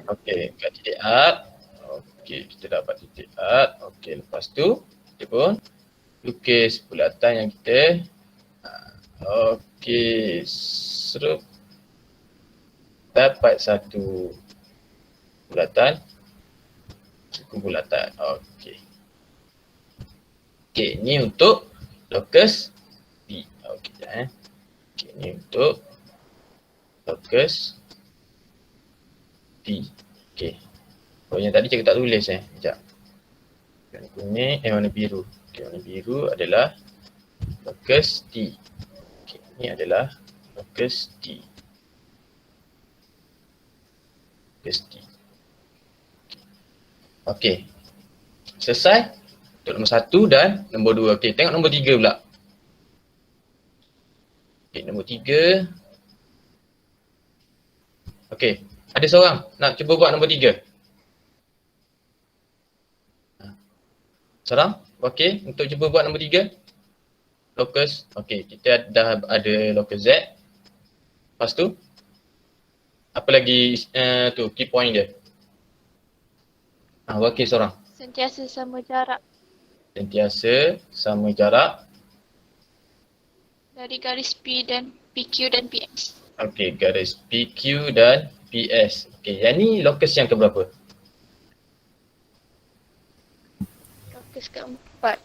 Speaker 1: Okey, kat titik R. Okey, kita dapat titik R. Okey, lepas tu kita pun lukis bulatan yang kita okey, serup dapat satu bulatan, suku bulatan. Okey. Okey, ni untuk locus B. Okey, okey, ni untuk locus B. Okey. Oh, yang tadi cikgu tak tulis Sekejap. Warna kuning, warna biru. Okey, warna biru adalah locus T. Okey, ni adalah locus T. Locus T. Okey. Selesai untuk nombor 1 dan nombor 2. Okey, tengok nombor 3 pula. Okey, nombor 3. Okey, ada seorang nak cuba buat nombor 3? Seorang? Okey, untuk cuba buat nombor 3. Locus. Okey, kita dah ada locus Z. Lepas tu, apa lagi tu, key point dia? Okey, seorang.
Speaker 5: Sentiasa sama jarak
Speaker 1: Sentiasa sama jarak.
Speaker 5: dari garis P dan PQ dan PS.
Speaker 1: Okey, garis PQ dan PS. Okey, yang ni locus yang keberapa?
Speaker 5: Locus keempat.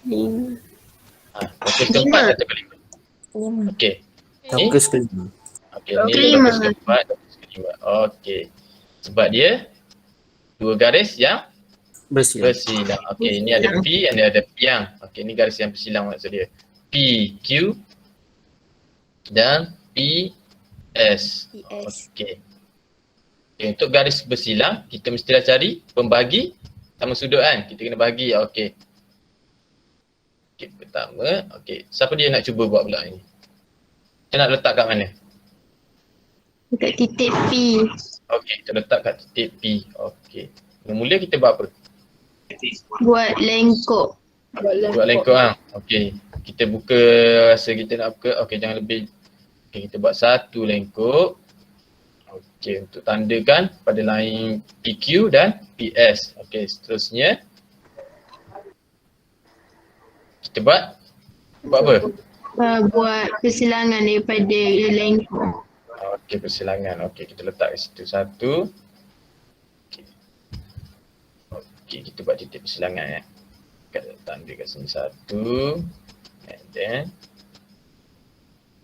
Speaker 2: 5.
Speaker 1: Locus keempat atau kelima? Okey. Ni?
Speaker 7: Locus kelima.
Speaker 1: Okey, ni
Speaker 3: Kelima.
Speaker 1: locus keempat, locus kelima. Okey. Sebab dia dua garis yang
Speaker 7: Bersilang.
Speaker 1: bersilang. Okey, ni ada P, ni ada piang. Okey, ni garis yang bersilang maksud dia. PQ dan PS. Okey. Okay, untuk garis bersilang, kita mestilah cari pembagi sama sudut kan. Kita kena bagi. Okey. Okey, pertama. Okey, siapa dia nak cuba buat pula ni? Kita nak letak kat mana?
Speaker 3: Dekat titik P.
Speaker 1: Okey, kita letak kat titik P. Okey. Mula kita buat apa?
Speaker 3: Buat lengkok.
Speaker 1: Buat lengkok lah. Okey. Kita buka, rasa kita nak buka. Okey, jangan lebih. Okey, kita buat satu lengkok. Okey, untuk tandakan pada line PQ dan PS. Okey, seterusnya. Kita buat apa?
Speaker 3: Buat persilangan daripada lengkok.
Speaker 1: Okey, persilangan. Okey, kita letak kat situ satu. Okey, kita buat titik persilangan Kita tanda kat sini satu. And then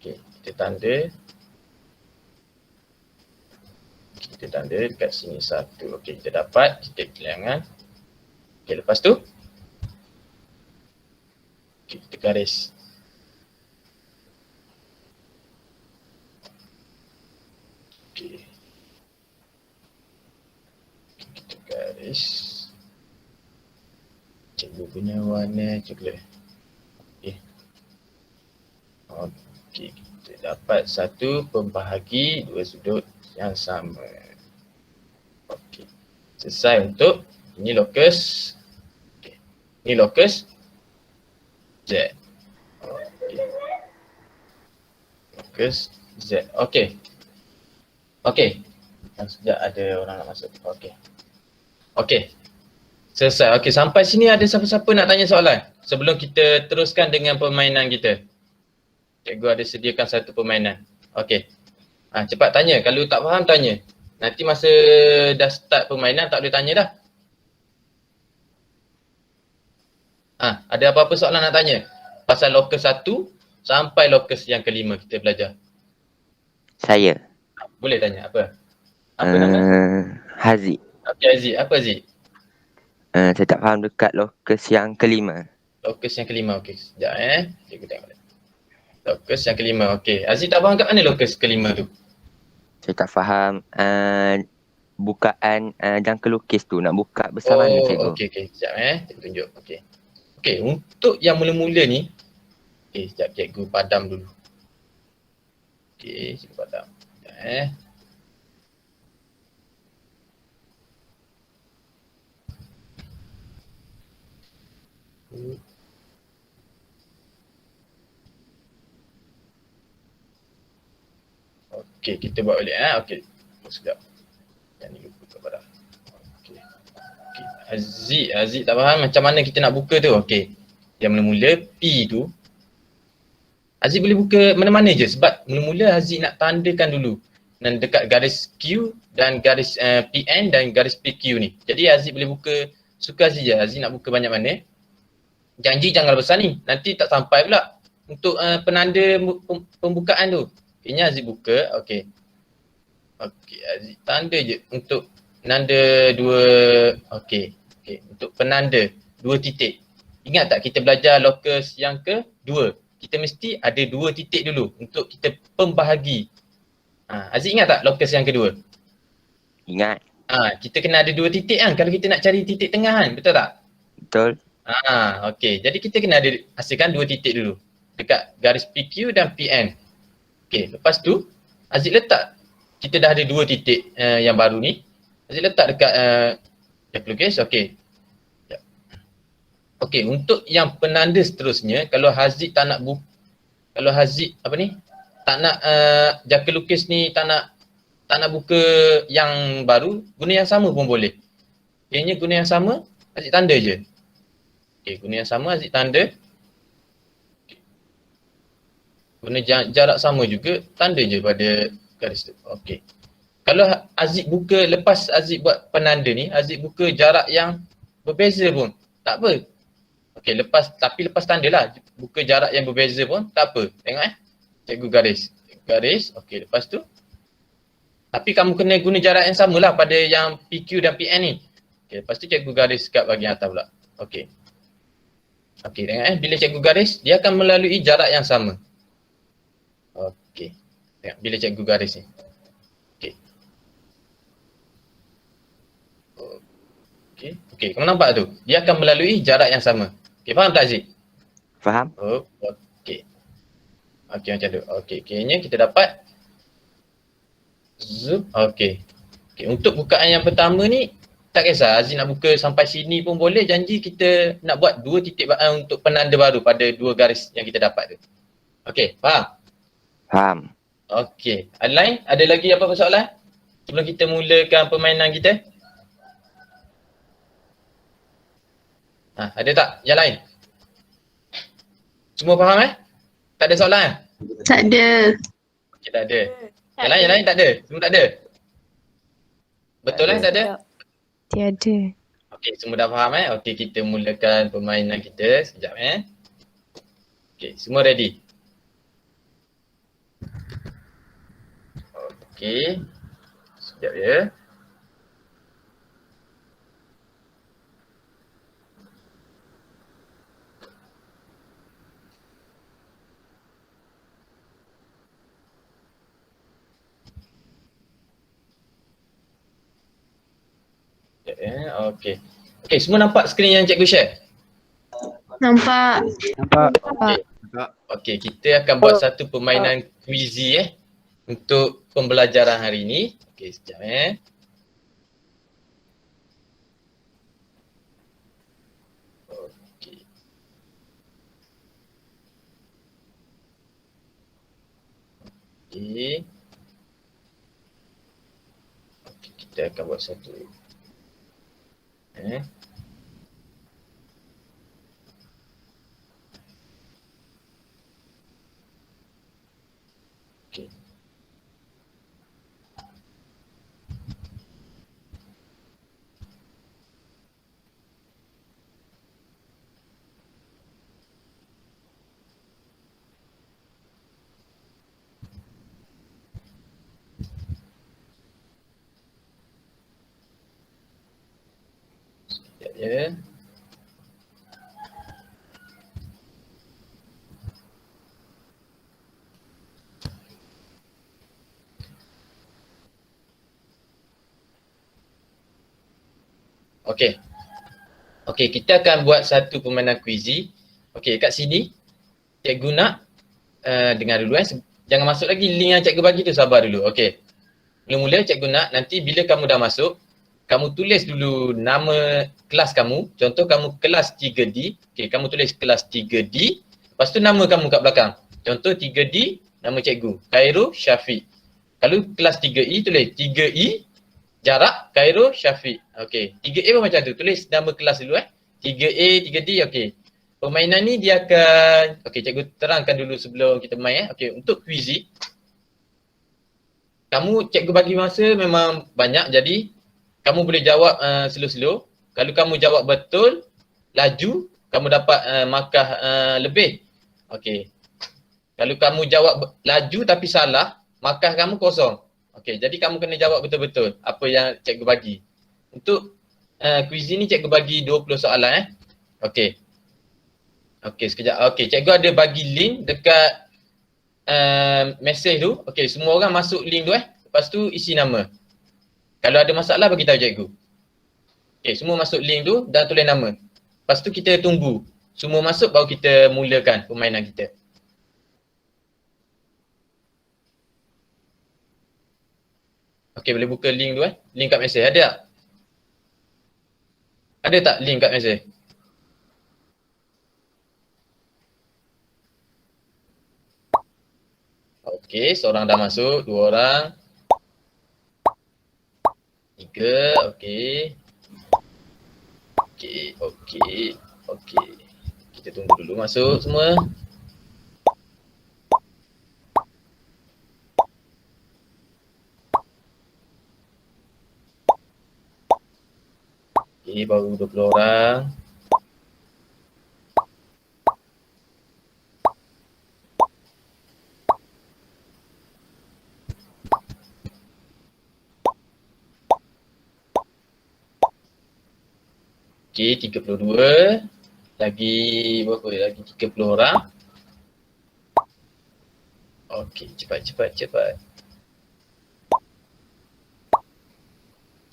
Speaker 1: okey, kita tanda. Kita tanda dekat sini satu. Okey, kita dapat titik persilangan. Okey, lepas tu okey, kita garis. Okey. Kita garis. Cikgu punya warna coklat. Okey. Okey, kita dapat satu pembahagi dua sudut yang sama. Okey. Selesai untuk ini locus. Okey. Ini locus Z. Okey. locus Z. Okey. Okey. Sekejap ada orang nak masuk. Okey. Okey. Selesai. Okey, sampai sini ada siapa-siapa nak tanya soalan? Sebelum kita teruskan dengan permainan kita. Cikgu ada sediakan satu permainan. Okey. Cepat tanya. Kalau tak faham, tanya. Nanti masa dah start permainan tak boleh tanya dah. Ada apa-apa soalan nak tanya? Pasal locus 1 sampai locus yang kelima kita belajar.
Speaker 7: Saya.
Speaker 1: Boleh tanya apa? Apa nama?
Speaker 7: Haziq.
Speaker 1: Okey Aziz, apa Aziz?
Speaker 7: Saya tak faham dekat locus yang kelima.
Speaker 1: Locus yang kelima, okey. Sekejap Cikgu tengok. Locus yang kelima, okey. Aziz tak faham kat mana locus kelima tu?
Speaker 7: Saya tak faham bukaan jangka lukis tu. Nak buka besar mana cikgu?
Speaker 1: Okey. Sekejap Cikgu tunjuk. Okey. Okey, untuk yang mula-mula ni, sekejap cikgu padam dulu. Okey, cikgu padam. Sekejap Okey, kita buat balik Okey. Sekejap. Yang ni lupa kat padam. Okey. Aziz tak faham macam mana kita nak buka tu. Okey. Yang mula-mula P tu Aziz boleh buka mana-mana je sebab mula-mula Aziz nak tandakan dulu dan dekat garis Q dan garis PN dan garis PQ ni. Jadi Aziz boleh buka suka Aziz je. Aziz nak buka banyak mana. Janji jangan besar ni. Nanti tak sampai pula untuk penanda pembukaan tu. Okeynya Aziz buka. Okey. Okey, Aziz tanda je untuk penanda dua. Okey. Untuk penanda dua titik. Ingat tak kita belajar locus yang kedua? Kita mesti ada dua titik dulu untuk kita pembahagi. Aziz ingat tak locus yang kedua?
Speaker 7: Ingat.
Speaker 1: Kita kena ada dua titik kan kalau kita nak cari titik tengah kan, betul tak?
Speaker 7: Betul.
Speaker 1: Okey. Jadi kita kena ada hasilkan dua titik dulu dekat garis PQ dan PN. Okey, lepas tu Aziz letak kita dah ada dua titik yang baru ni. Aziz letak dekat jangka lukis. Okey. Okey, untuk yang penanda seterusnya, kalau Haziq tak nak kalau Haziq tak nak jangka lukis ni tak nak buka yang baru, guna yang sama pun boleh. Okeynya guna yang sama, Haziq tanda je. Okey, guna yang sama Haziq tanda. Guna jarak sama juga, tanda je pada garis tu. Okey. Kalau Haziq buka, lepas Haziq buat penanda ni, Haziq buka jarak yang berbeza pun, tak apa. Okey, lepas tanda lah. Buka jarak yang berbeza pun tak apa. Tengok cikgu garis. Garis, okey, lepas tu. Tapi kamu kena guna jarak yang sama lah pada yang PQ dan PN ni. Okey, lepas tu cikgu garis kat bahagian atas pula. Okey. Okey, tengok bila cikgu garis, dia akan melalui jarak yang sama. Okey. Tengok bila cikgu garis ni. Okey, kamu nampak tu? Dia akan melalui jarak yang sama. Okey, faham tak Aziz?
Speaker 7: Faham.
Speaker 1: Okey. Okey, macam tu. Okey, kayaknya kita dapat zoom. Okey. Okey, untuk bukaan yang pertama ni tak kisah Aziz nak buka sampai sini pun boleh. Janji kita nak buat dua titik untuk penanda baru pada dua garis yang kita dapat tu. Okey, faham?
Speaker 7: Faham.
Speaker 1: Okey. Lain ada lagi apa soalan? Sebelum kita mulakan permainan kita? Ada tak yang lain? Semua faham Tak ada soalan
Speaker 3: Tak ada.
Speaker 1: Okey, tak ada. Yang lain tak ada? Semua tak ada? Betul tak ada?
Speaker 2: Tiada.
Speaker 1: Okey, semua dah faham Okey, kita mulakan permainan kita sekejap Okey, semua ready? Okey. Sekejap ya. Okey. Okey, semua nampak skrin yang cikgu share?
Speaker 3: Nampak.
Speaker 1: Okey, kita akan buat satu permainan quizy untuk pembelajaran hari ini. Okey, sekejap Okey. Okey. Okey, kita akan buat satu. Okey. Sekejap ya. Okey. Okey, kita akan buat satu permainan kuizi. Okey, kat sini cikgu nak dengar dulu Jangan masuk lagi link yang cikgu bagi tu, sabar dulu. Okey. Mula-mula cikgu nak nanti bila kamu dah masuk, kamu tulis dulu nama kelas kamu. Contoh kamu kelas 3D. Okey, kamu tulis kelas 3D. Lepas tu nama kamu kat belakang. Contoh 3D, nama cikgu. Khairul Syafiq. Kalau kelas 3E tulis 3E, jarak Khairul Syafiq. Okey, 3A pun macam tu. Tulis nama kelas dulu 3A, 3D, okey. Permainan ni dia akan, okey cikgu terangkan dulu sebelum kita main Okey, untuk kuizi, cikgu bagi masa memang banyak, jadi kamu boleh jawab slow-slow. Kalau kamu jawab betul, laju, kamu dapat markah lebih. Okey. Kalau kamu jawab laju tapi salah, markah kamu kosong. Okey, jadi kamu kena jawab betul-betul apa yang cikgu bagi. Untuk kuizi ni cikgu bagi 20 soalan Okey. Okey, sekejap. Okey, cikgu ada bagi link dekat mesej tu. Okey, semua orang masuk link tu Lepas tu isi nama. Kalau ada masalah bagi tahu cikgu. Okey, semua masuk link tu dan tulis nama. Lepas tu kita tunggu semua masuk baru kita mulakan permainan kita. Okey, boleh buka link tu Link kat mesej ada tak? Ada tak link kat mesej? Okey, seorang dah masuk, 2 orang. 3, okey. Okey. Kita tunggu dulu masuk semua. Okey, baru 20 orang. Okey, 32. Lagi berapa? Lagi 30 orang. Okey, cepat.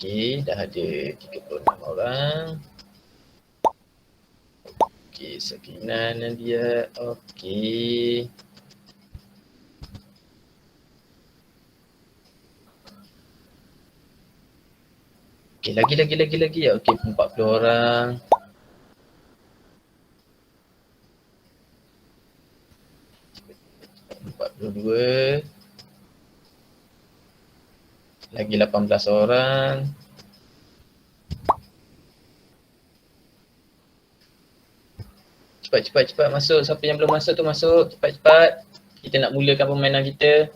Speaker 1: Okey, dah ada 36 orang. Okey, Sakinah, Nadia. Okey. Okey, lagi. Okey, 40 orang. Dua. Lagi 18 orang. Cepat masuk. Siapa yang belum masuk tu masuk. Cepat. Kita nak mulakan permainan kita.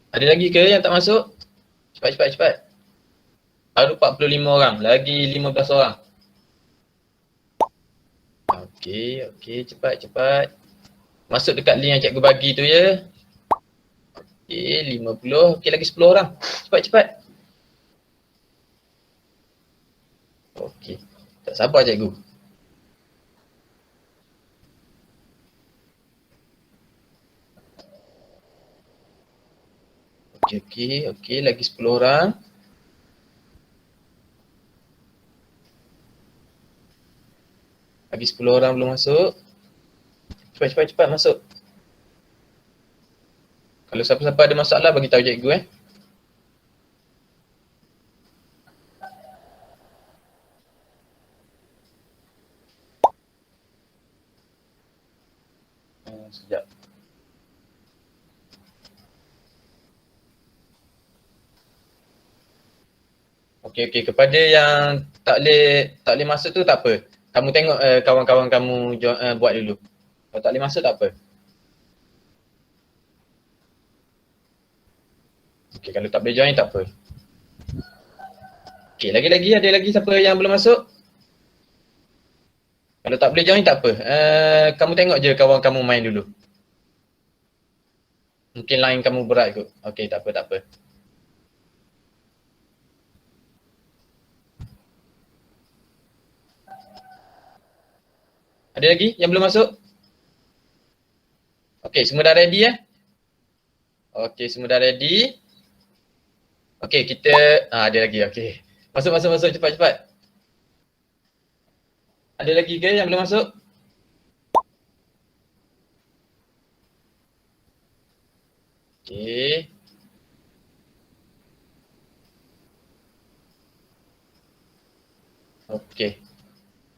Speaker 1: Ada lagi ke yang tak masuk? Cepat. Baru 45 orang. Lagi 15 orang. Okey. Cepat. Masuk dekat link yang cikgu bagi tu ya. Okey, 50. Okey, lagi 10 orang. Cepat. Okey. Tak sabar cikgu. Okey. Lagi 10 orang. Lagi 10 orang belum masuk. Cepat masuk. Kalau siapa-siapa ada masalah bagi tahu cikgu Sekejap. Okey, kepada yang tak boleh masuk tu tak apa. Kamu tengok kawan-kawan kamu buat dulu. Kalau tak boleh masuk tak apa. Okey, kalau tak boleh join tak apa. Okey, lagi-lagi ada lagi siapa yang belum masuk? Kalau tak boleh join tak apa. Kamu tengok je kawan kamu main dulu. Mungkin line kamu berat kot. Okey, tak apa. Ada lagi yang belum masuk? Okey, semua dah ready ya? Okey, semua dah ready. Okey, kita ada lagi. Okey. Masuk cepat. Ada lagi ke yang belum masuk? Okey. Okey.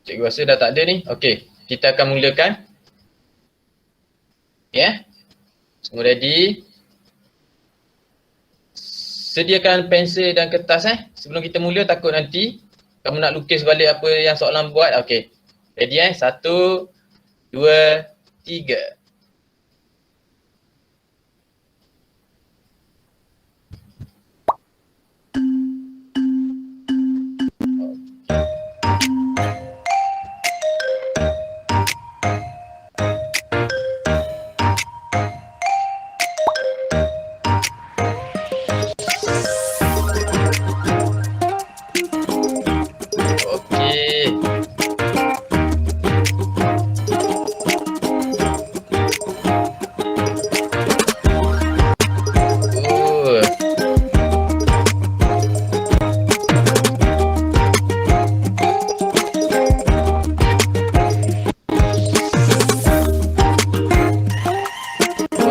Speaker 1: Cikgu rasa dah tak ada ni. Okey, kita akan mulakan. Ya. Semua ready? Sediakan pensel dan kertas sebelum kita mula, takut nanti kamu nak lukis balik apa yang soalan buat. Okey. Ready 1, 2, 3.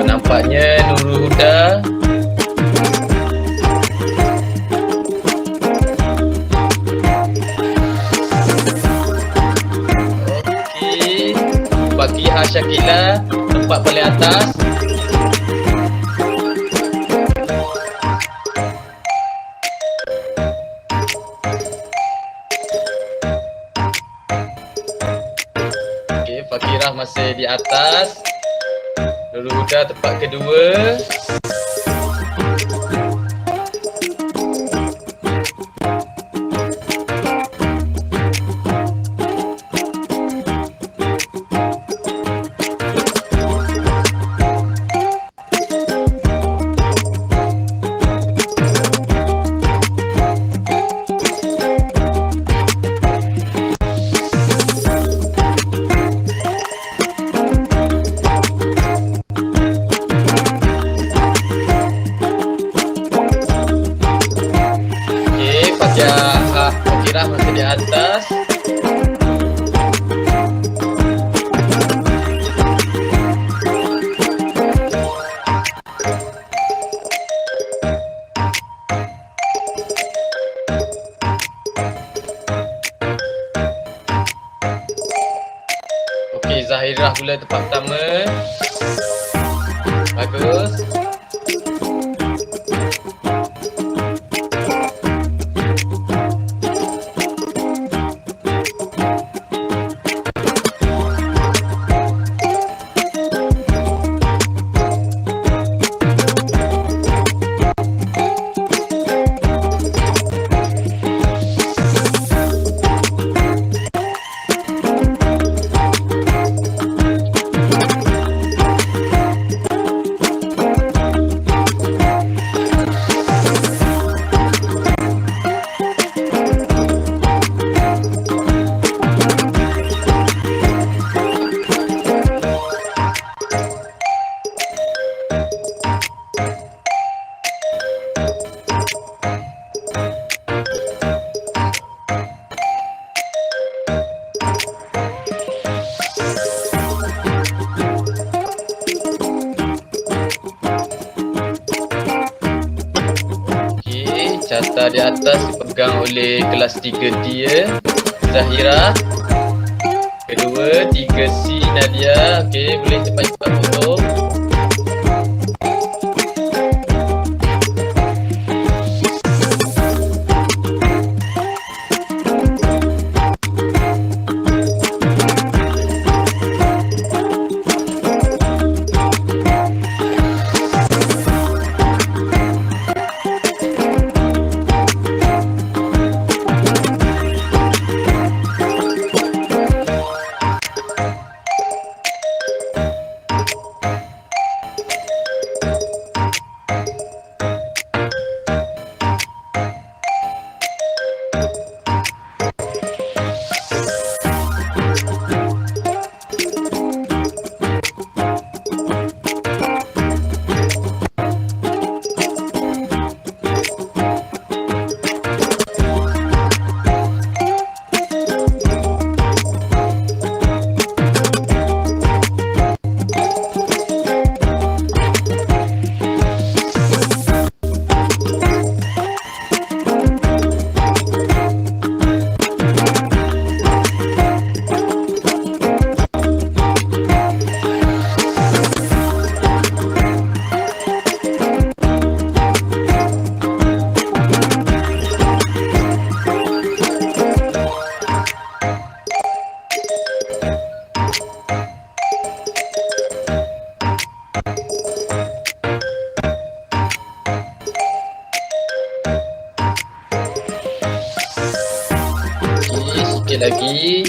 Speaker 1: Nampaknya Nurul Huda okey. Fakihah Syakila tempat paling atas. Okey, Fakirah masih di atas. Nurul Huda tempat kedua. Fakirah masih di atas. Okey, Zahirah pula tempat pertama. Bagus. Carta di atas dipegang oleh kelas 3D Zahira. kedua, 3C Nadia. Okey, boleh cepat-cepat foto. Okey, sikit lagi.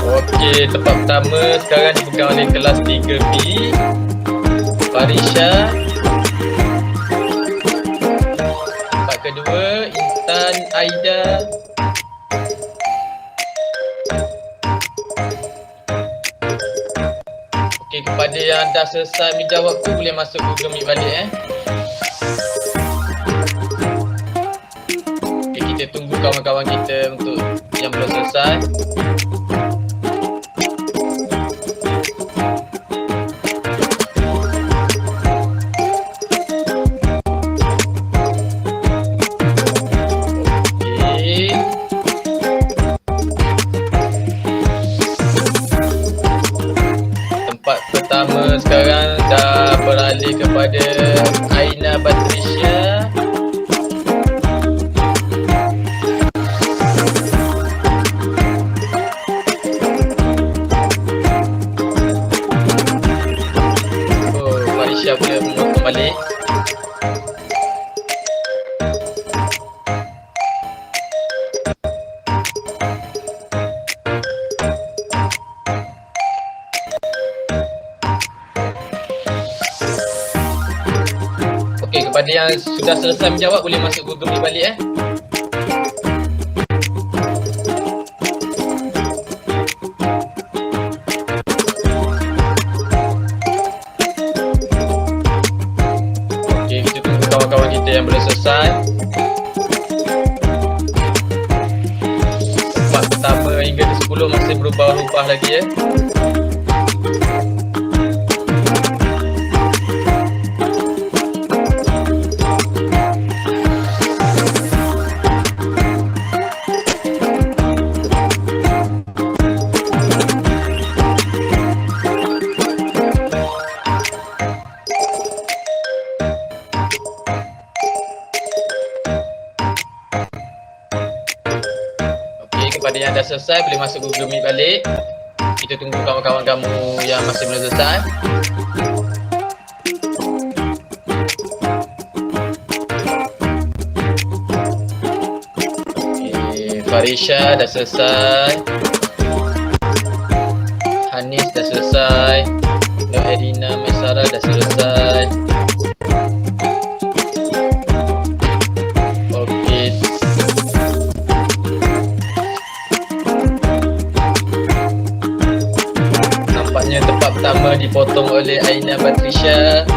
Speaker 1: Okey, tempat pertama sekarang dipegang oleh kelas 3B, Farisha. Tempat kedua, Intan Aida. Okey, kepada yang dah selesai menjawab tu boleh masuk Google Meet balik Okey, kita tunggu kawan-kawan kita untuk yang belum selesai. Tempat pertama sekarang dah beralih kepada Aina Patricia. Oh, Farisha boleh memotong balik. Okey, kepada yang sudah selesai menjawab boleh masuk Google Meet balik Okey, kita tunggu kawan-kawan kita yang belum selesai. Tempat pertama hingga ke 10 masih berubah-ubah lagi Kepada yang dah selesai boleh masuk Google Meet balik. Kita tunggu kawan-kawan kamu yang masih belum selesai. Okay, Farisha dah selesai. Hanis dah selesai. Nur Edina Maisara dah selesai. Okey. Nampaknya tempat pertama dipotong oleh Aina Batrisha.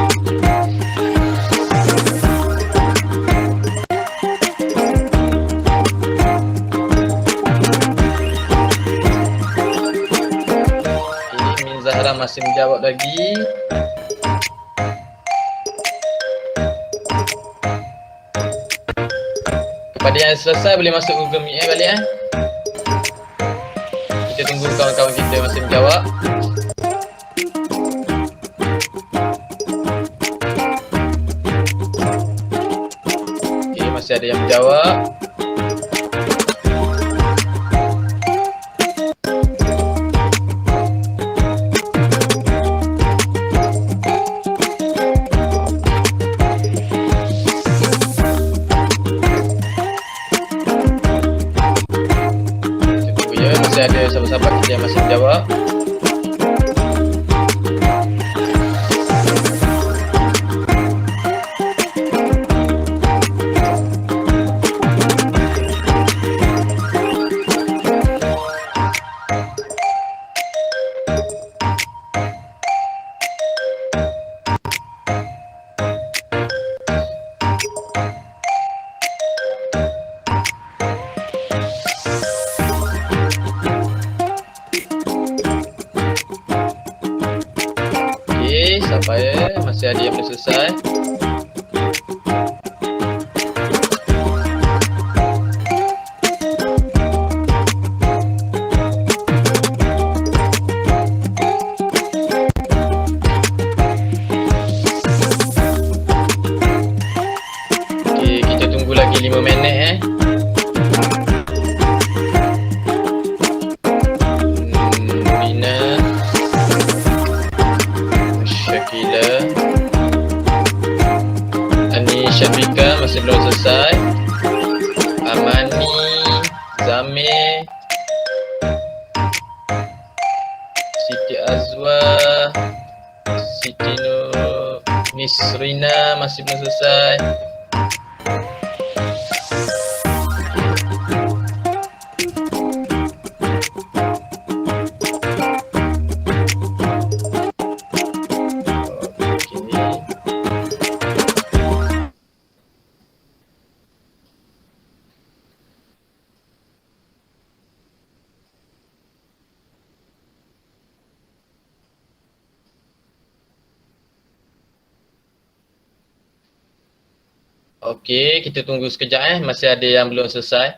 Speaker 1: Min Zahra masih menjawab lagi. Kepada yang selesai boleh masuk Google Meet balik Kita tunggu kawan-kawan kita masih menjawab. Okey, masih ada yang menjawab. Masih ada sahabat-sahabat kita yang masih menjawab. Okey, sabar masih ada yang belum selesai. Okey, kita tunggu lagi 5 minit Nurina, Syakila, Ani Syafika masih belum selesai. Amani, Zamir, Siti Azwa, Siti Nur, Nisrina masih belum selesai. Okey, kita tunggu sekejap masih ada yang belum selesai.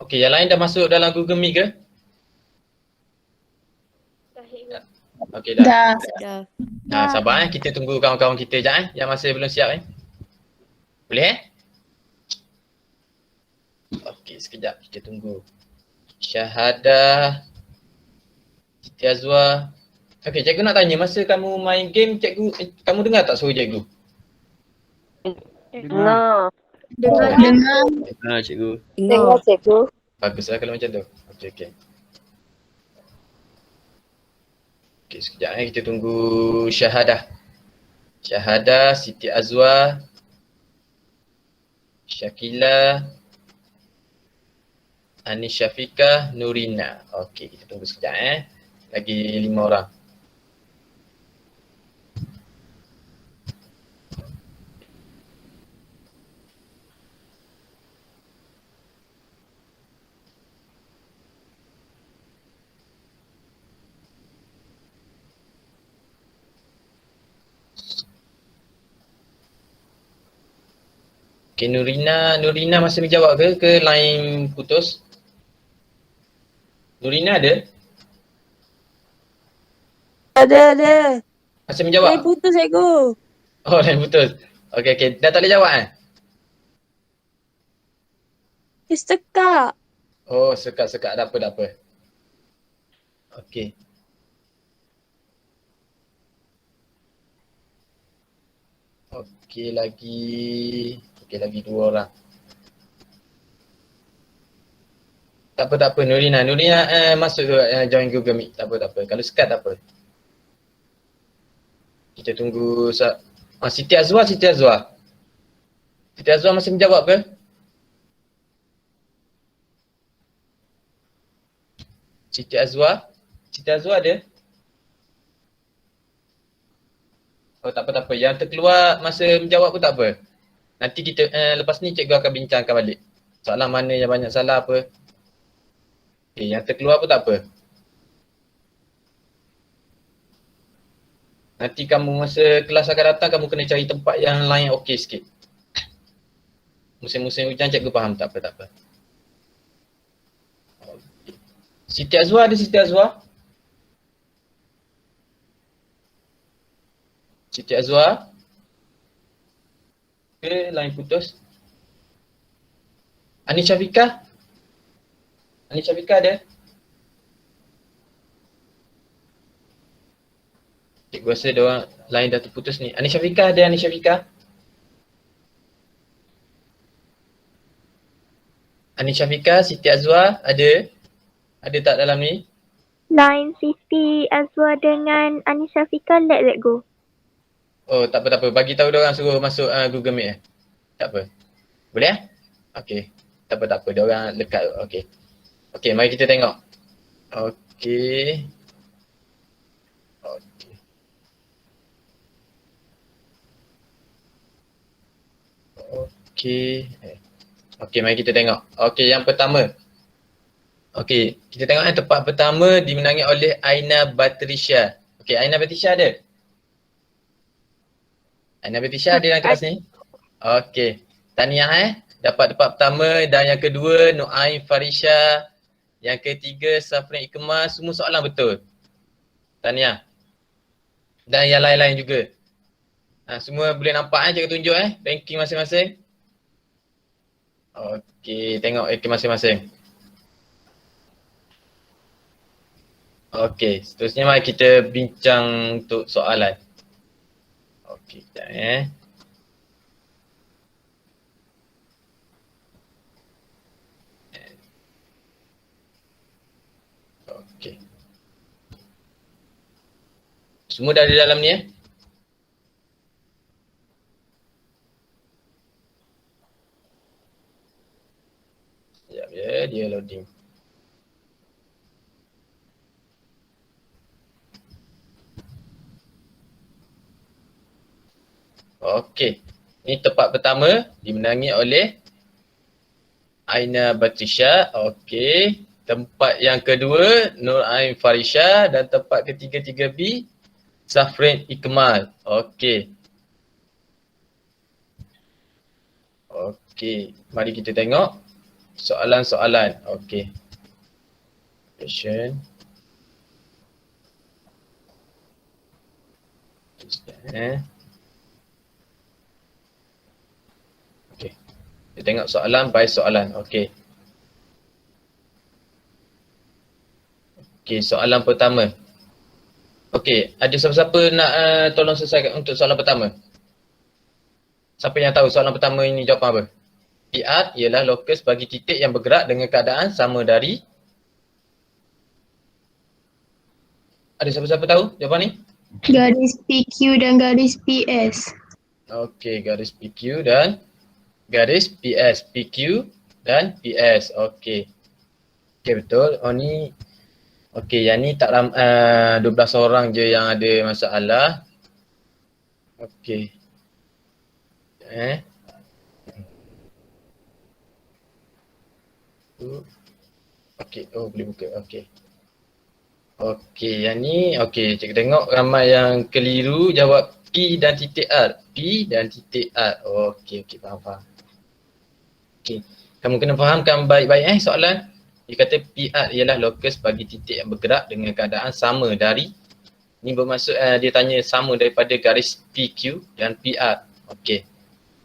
Speaker 1: Okey, yang lain dah masuk dalam Google Meet ke? Okey dah.
Speaker 2: Dah.
Speaker 1: Sabar kita tunggu kawan-kawan kita jap yang masih belum siap Boleh Okey, sekejap kita tunggu. Syahadah, Siti Azwa. Okey, cikgu nak tanya, masa kamu main game kamu dengar tak suara cikgu?
Speaker 6: Dengar.
Speaker 2: Dengar.
Speaker 1: Cikgu.
Speaker 6: Dengar cikgu.
Speaker 1: Baguslah kalau macam tu. Okey. Okey, sekejap kita tunggu Syahadah. Syahadah, Siti Azwa, Syakila, Anis Syafiqah, Nurina. Okey, kita tunggu sekejap Lagi 5 orang. Okey, Nurina masih menjawab ke line putus? Nurina ada?
Speaker 8: Ada.
Speaker 1: Masih menjawab?
Speaker 8: Putus ego.
Speaker 1: Oh, line putus. Okey. Dah tak boleh jawab kan?
Speaker 8: Sekat.
Speaker 1: Oh, sekat. Tak apa. Okey. Okey, lagi 2 orang. Tak apa. Nurina masuk join Google Meet. Tak apa. Kalau sekat tak apa. Kita tunggu Siti Azwar. Siti Azwar masih menjawab ke? Siti Azwar ada? Oh, tak apa. Yang terkeluar masa menjawab pun tak apa. Nanti kita lepas ni cikgu akan bincangkan balik. Soalan mana yang banyak salah apa. Okay, yang terkeluar pun tak apa. Nanti kamu masa kelas akan datang kamu kena cari tempat yang lain okey sikit. Musim-musim hujan cikgu faham, tak apa. Okay. Siti Azwar ada Siti Azwar? Siti Azwar? Ke line putus? Anisha Fika ada? Cikgu rasa dia orang line dah terputus ni. Anisha Fika ada? Anisha Fika, Siti Azwar ada? Ada tak dalam ni?
Speaker 9: Line Siti Azwar dengan Anisha Fika let go.
Speaker 1: Oh, tak apa. Bagi tahu dia orang suruh masuk Google Meet Tak apa. Boleh Okey. Tak apa. Dia orang dekat. Okey, mari kita tengok. Okey. Okey, mari kita tengok. Okey, yang pertama. Okey, kita tengok tempat pertama dimenangi oleh Aina Batrisya. Okey, Aina Batrisya ada? Dalam kelas ni? Okey. Tahniah dapat tempat pertama dan yang kedua Nuaim Farisha. Yang ketiga Safrin Ikmal, semua soalan betul. Tahniah. Dan yang lain-lain juga. Semua boleh nampak cikgu tunjuk ranking masing-masing. Okey, tengok ranking masing-masing. Okey, seterusnya mari kita bincang untuk soalan. Okey, sekejap Okey. Semua dah ada dalam ni Sekejap dia loading. Okey. Ini tempat pertama dimenangi oleh Aina Batrisya. Okey. Tempat yang kedua Nuaim Farisha dan tempat ketiga 3B Safrin Ikmal. Okey. Mari kita tengok soalan-soalan. Okey. Question. Kita tengok soalan by soalan. Okey, soalan pertama. Okey, ada siapa-siapa nak tolong selesaikan untuk soalan pertama? Siapa yang tahu soalan pertama ini jawapan apa? PR ialah lokus bagi titik yang bergerak dengan keadaan sama dari. Ada siapa-siapa tahu jawapan ni?
Speaker 3: Garis PQ dan garis PS.
Speaker 1: Okey, garis PQ dan garis PS. PQ dan PS. Okey, betul. Oh ni. Okey, yang ni tak 12 orang je yang ada masalah. Okey. Okey, boleh buka. Okey, yang ni cikgu tengok ramai yang keliru jawab P dan titik R. Okey, faham. Okey. Kamu kena fahamkan baik-baik soalan. Dia kata PR ialah lokus bagi titik yang bergerak dengan keadaan sama dari, ni bermaksud dia tanya sama daripada garis PQ dan PR. Okey.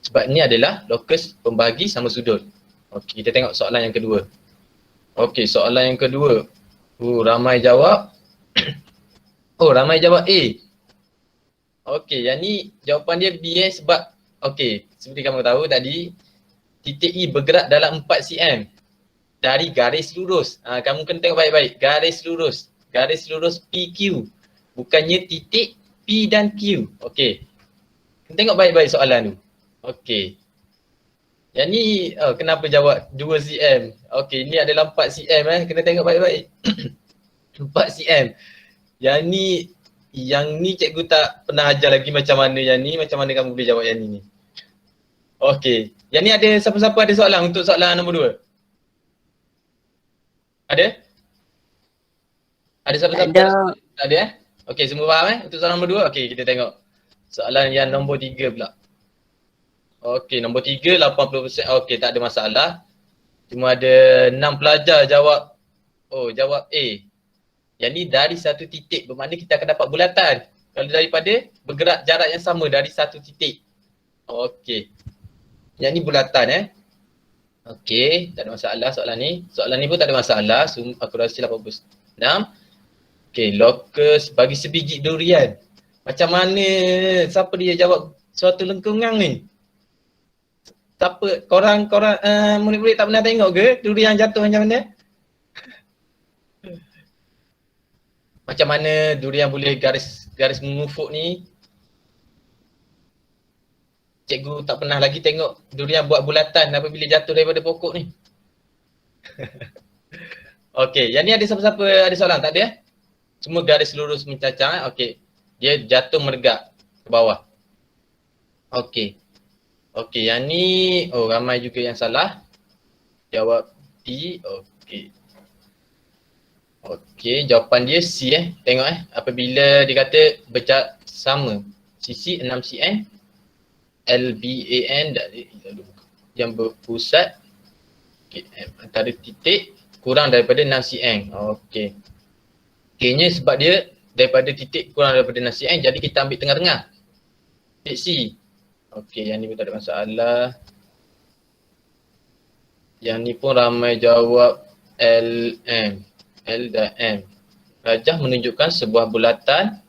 Speaker 1: Sebab ni adalah lokus pembagi sama sudut. Okey, kita tengok soalan yang kedua. Okey, soalan yang kedua. Ramai jawab. Ramai jawab A. Okey, yang ni jawapan dia B sebab okey, seperti kamu tahu tadi titik E bergerak dalam 4 cm dari garis lurus. Kamu kena tengok baik-baik. Garis lurus PQ. Bukannya titik P dan Q. Okey. Kena tengok baik-baik soalan tu. Okey. Yang ni kenapa jawab 2 cm? Okey, ni adalah 4 cm Kena tengok baik-baik. 4 cm. Yang ni cikgu tak pernah ajar lagi macam mana yang ni, macam mana kamu boleh jawab yang ni. Okey. Yang ni ada siapa-siapa ada soalan untuk soalan nombor 2? Ada? Ada siapa-siapa? Tak ada Okey, semua faham untuk soalan nombor 2? Okey, kita tengok soalan yang nombor 3 pula. Okey, nombor 3 80%. Okey, tak ada masalah. Cuma ada 6 pelajar jawab jawab A. Yang ni dari satu titik, bermakna kita akan dapat bulatan. Kalau daripada bergerak jarak yang sama dari satu titik. Okey. Yang ni bulatan Okey, tak ada masalah soalan ni. Soalan ni pun tak ada masalah. Akurasi 86. Okey, lokus bagi sebiji durian. Macam mana? Siapa dia jawab suatu lengkungan ni? Siapa? Korang murid-murid tak pernah tengok ke durian jatuh macam mana? Macam mana durian boleh garis mengufuk ni? Cikgu tak pernah lagi tengok durian buat bulatan apabila jatuh daripada pokok ni. Okey, yang ni ada siapa-siapa ada soalan? Tak ada Semua garis lurus mencacang Okey, dia jatuh meregak ke bawah. Okey. Okey, yang ni ramai juga yang salah. Jawab D. Okey. Okey, jawapan dia C Tengok apabila dia kata berjarak sama sisi 6 cm LBAN yang berpusat antara titik kurang daripada 6 cm. Okey. K-nya sebab dia daripada titik kurang daripada 6 cm, jadi kita ambil tengah-tengah. Titik C. Okey, yang ni pun tak ada masalah. Yang ni pun ramai jawab LM. L dan M. Rajah menunjukkan sebuah bulatan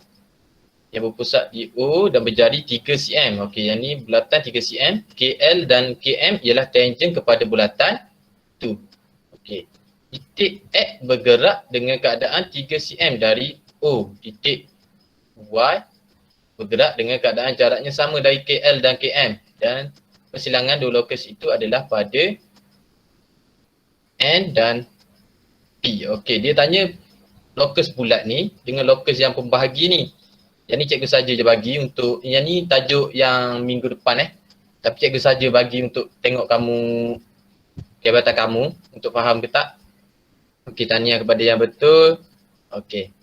Speaker 1: yang berpusat di O dan berjari 3 cm. Okey, yang ni bulatan 3 cm. KL dan KM ialah tangent kepada bulatan tu. Okey. Titik X bergerak dengan keadaan 3 cm dari O. Titik Y bergerak dengan keadaan jaraknya sama dari KL dan KM. Dan persilangan dua lokus itu adalah pada N dan P. Okey, dia tanya lokus bulat ni dengan lokus yang pembahagi ni. Yang ni cikgu saja je bagi untuk, yang ni tajuk yang minggu depan Tapi cikgu saja bagi untuk tengok kamu, jabatan kamu untuk faham ke tak. Okey, tanya kepada yang betul. Okey.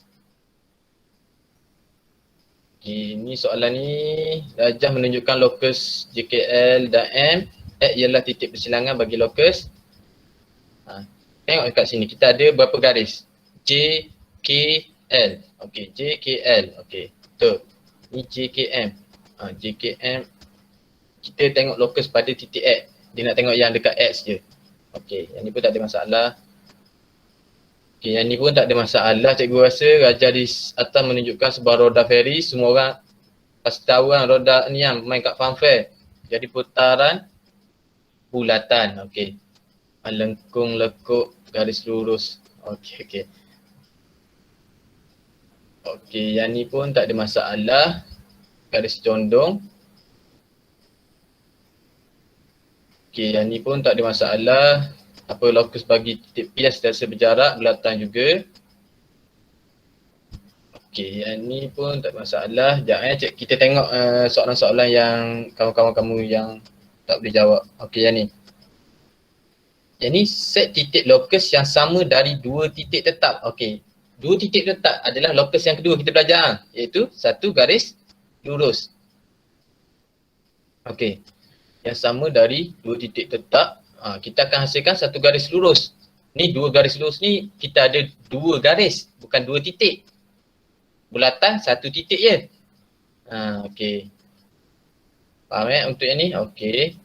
Speaker 1: Okey, ni soalan ni. Rajah menunjukkan lokus JKL dan M. X ialah titik persilangan bagi lokus. Tengok dekat sini, kita ada berapa garis? JKL. Okey, JKL. Okey, betul. Ni JKM. JKM. Kita tengok lokus pada titik X. Dia nak tengok yang dekat X je. Okey, yang ni pun tak ada masalah. Okey, yang ni pun tak ada masalah. Cikgu rasa Rajah di atas menunjukkan sebuah roda feri. Semua orang pasti tahu kan roda ni yang main kat funfair. Jadi putaran bulatan. Okey. Lengkung, lekuk, garis lurus. Okey, okey. Okey, yang ni pun tak ada masalah. Garis condong. Okey, yang ni pun tak ada masalah. Apa lokus bagi titik P yang sentiasa berjarak, bulatan juga. Okey, yang ni pun tak ada masalah. Sekejap kita tengok soalan-soalan yang kawan-kawan kamu yang tak boleh jawab. Okey, yang ni. Yang ni set titik lokus yang sama dari dua titik tetap. Okey. Dua titik tetap adalah lokus yang kedua kita belajar, iaitu satu garis lurus. Okey. Yang sama dari dua titik tetap. kita akan hasilkan satu garis lurus. Ni 2 garis lurus ni kita ada 2 garis, bukan 2 titik. Bulatan 1 titik je. Okey. Faham untuk yang ni? Okey.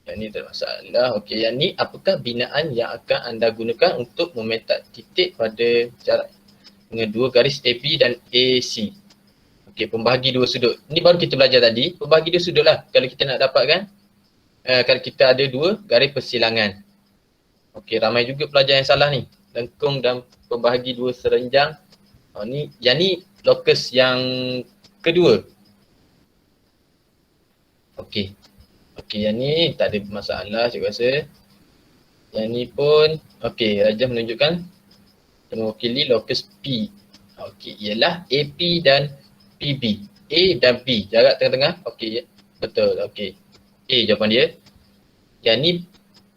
Speaker 1: Yang ni tak ada masalah. Okey, yang ni apakah binaan yang akan anda gunakan untuk memetak titik pada jarak dengan 2 garis AB dan AC? Okey, pembahagi 2 sudut. Ni baru kita belajar tadi. Pembahagi 2 sudut lah kalau kita nak dapatkan. Kalau kita ada 2 garis persilangan. Okey, ramai juga pelajar yang salah ni. Lengkung dan pembahagi 2 serenjang. Yang ni lokus yang kedua. Okey. Okey, yang ni tak ada masalah cikgu rasa. Yang ni pun, okey, Rajah menunjukkan mewakili lokus P. Okey, ialah AP dan PB. A dan B, jarak tengah-tengah. Okey, betul. Okey. A jawapan dia. Yang ni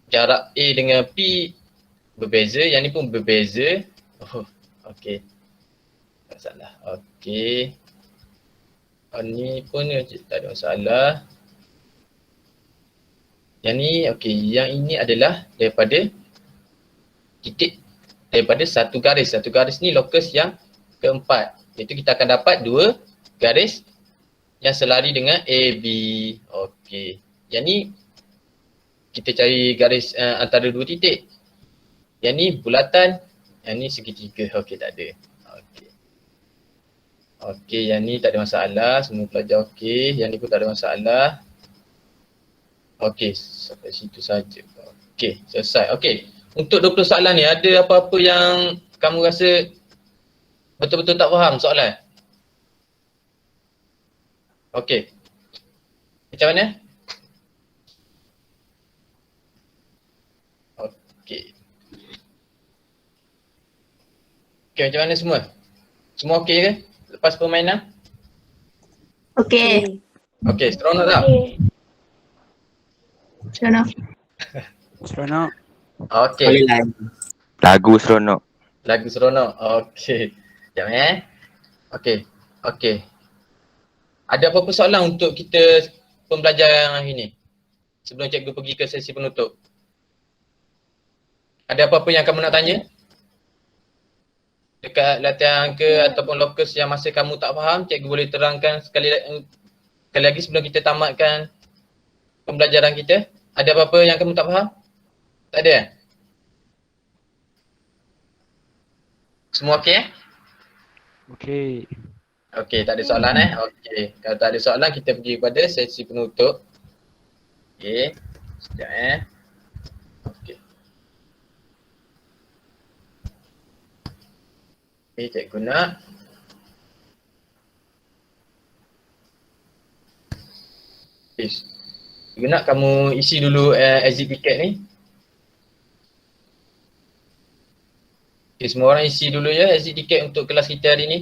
Speaker 1: jarak A dengan P berbeza, yang ni pun berbeza. Oh, okey. Tak salah. Okey. Ni pun tak ada masalah. Yang ni, okey, yang ini adalah daripada titik, daripada satu garis. Satu garis ni lokus yang keempat. Iaitu kita akan dapat 2 garis yang selari dengan AB. Okey. Yang ni kita cari garis antara 2 titik. Yang ni bulatan, yang ni segitiga. Okey, tak ada. Okey. Okey, yang ni tak ada masalah. Semua pelajar okey. Yang ni pun tak ada masalah. Okey, sampai situ saja. Okey, selesai. Okey. Untuk 20 soalan ni, ada apa-apa yang kamu rasa betul-betul tak faham soalan? Okey. Macam mana? Okey. Okey, macam mana semua? Semua okey ke? Lepas permainan?
Speaker 3: Okey.
Speaker 1: Okey, seronok tak?
Speaker 3: Seronok.
Speaker 4: Seronok.
Speaker 1: Okey.
Speaker 7: Lagu seronok.
Speaker 1: Lagu seronok. Okey. Sekejap Okey. Okey. Ada apa-apa soalan untuk kita pembelajaran hari ni? Sebelum cikgu pergi ke sesi penutup. Ada apa-apa yang kamu nak tanya? Dekat latihan ke ataupun lokus yang masih kamu tak faham, cikgu boleh terangkan sekali lagi sebelum kita tamatkan pembelajaran kita. Ada apa-apa yang kamu tak faham? Tak ada? Semua okey?
Speaker 4: Okey.
Speaker 1: Okey, tak ada soalan Okey, kalau tak ada soalan kita pergi kepada sesi penutup. Okey, sekejap Okey. Okey, cikgu nak. Okey, cikgu nak kamu isi dulu exit ticket ni. Okey, semua orang isi dulu ya exit ticket untuk kelas kita hari ni.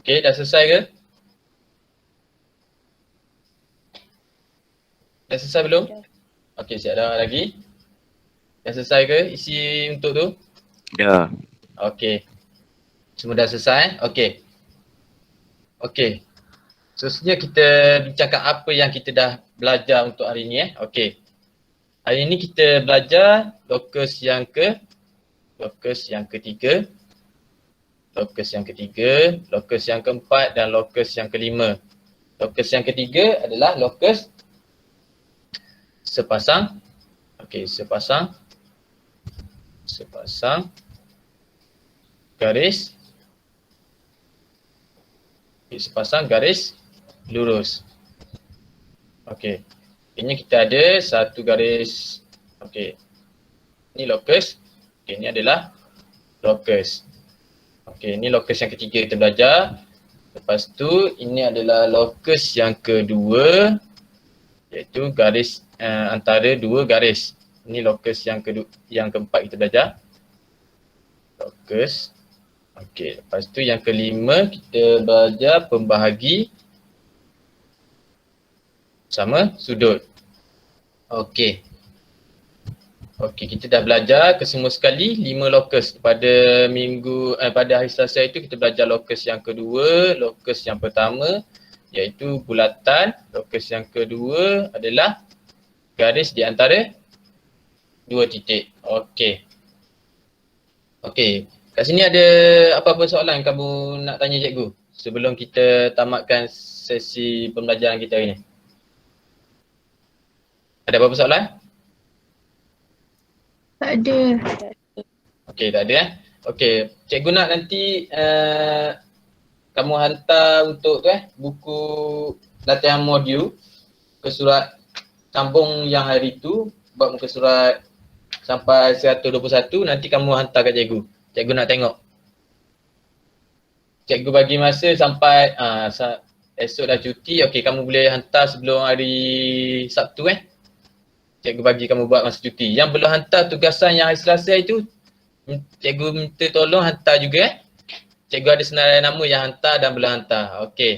Speaker 1: Okey, dah selesai ke? Dah selesai belum? Okey, siap dah lagi. Dah selesai ke isi untuk tu?
Speaker 7: Dah.
Speaker 1: Okey. Semua dah selesai? Okey. Okey. Seterusnya kita bincangkan apa yang kita dah belajar untuk hari ni Okey. Hari ni kita belajar locus yang ketiga, locus yang keempat dan locus yang kelima. Locus yang ketiga adalah locus sepasang. Okey, sepasang garis. Okey, sepasang garis lurus. Okey. Ini kita ada satu garis. Okey. Ini locus. Okey, ini adalah locus. Okey, ini locus yang ketiga kita belajar. Lepas tu ini adalah locus yang kedua, iaitu garis antara dua garis. Ini locus yang keempat kita belajar. Locus. Okey, lepas tu yang kelima kita belajar pembahagi sama sudut. Okey. Okey, kita dah belajar kesemua sekali 5 locus. Pada hari Selasa itu kita belajar locus yang kedua, locus yang pertama iaitu bulatan, locus yang kedua adalah garis di antara dua titik. Okey. Okey, kat sini ada apa-apa soalan kamu nak tanya cikgu sebelum kita tamatkan sesi pembelajaran kita hari ni? Ada apa-apa soalan?
Speaker 3: Tak ada.
Speaker 1: Okey, tak ada Okey, cikgu nak nanti kamu hantar untuk buku latihan modul ke surat sambung yang hari tu, buat muka surat sampai 121, nanti kamu hantar kat cikgu. Cikgu nak tengok. Cikgu bagi masa sampai esok dah cuti. Okey, kamu boleh hantar sebelum hari Sabtu Cikgu bagi kamu buat masa cuti. Yang belum hantar tugasan yang hari Selasa itu, cikgu minta tolong hantar juga Cikgu ada senarai nama yang hantar dan belum hantar. Okey.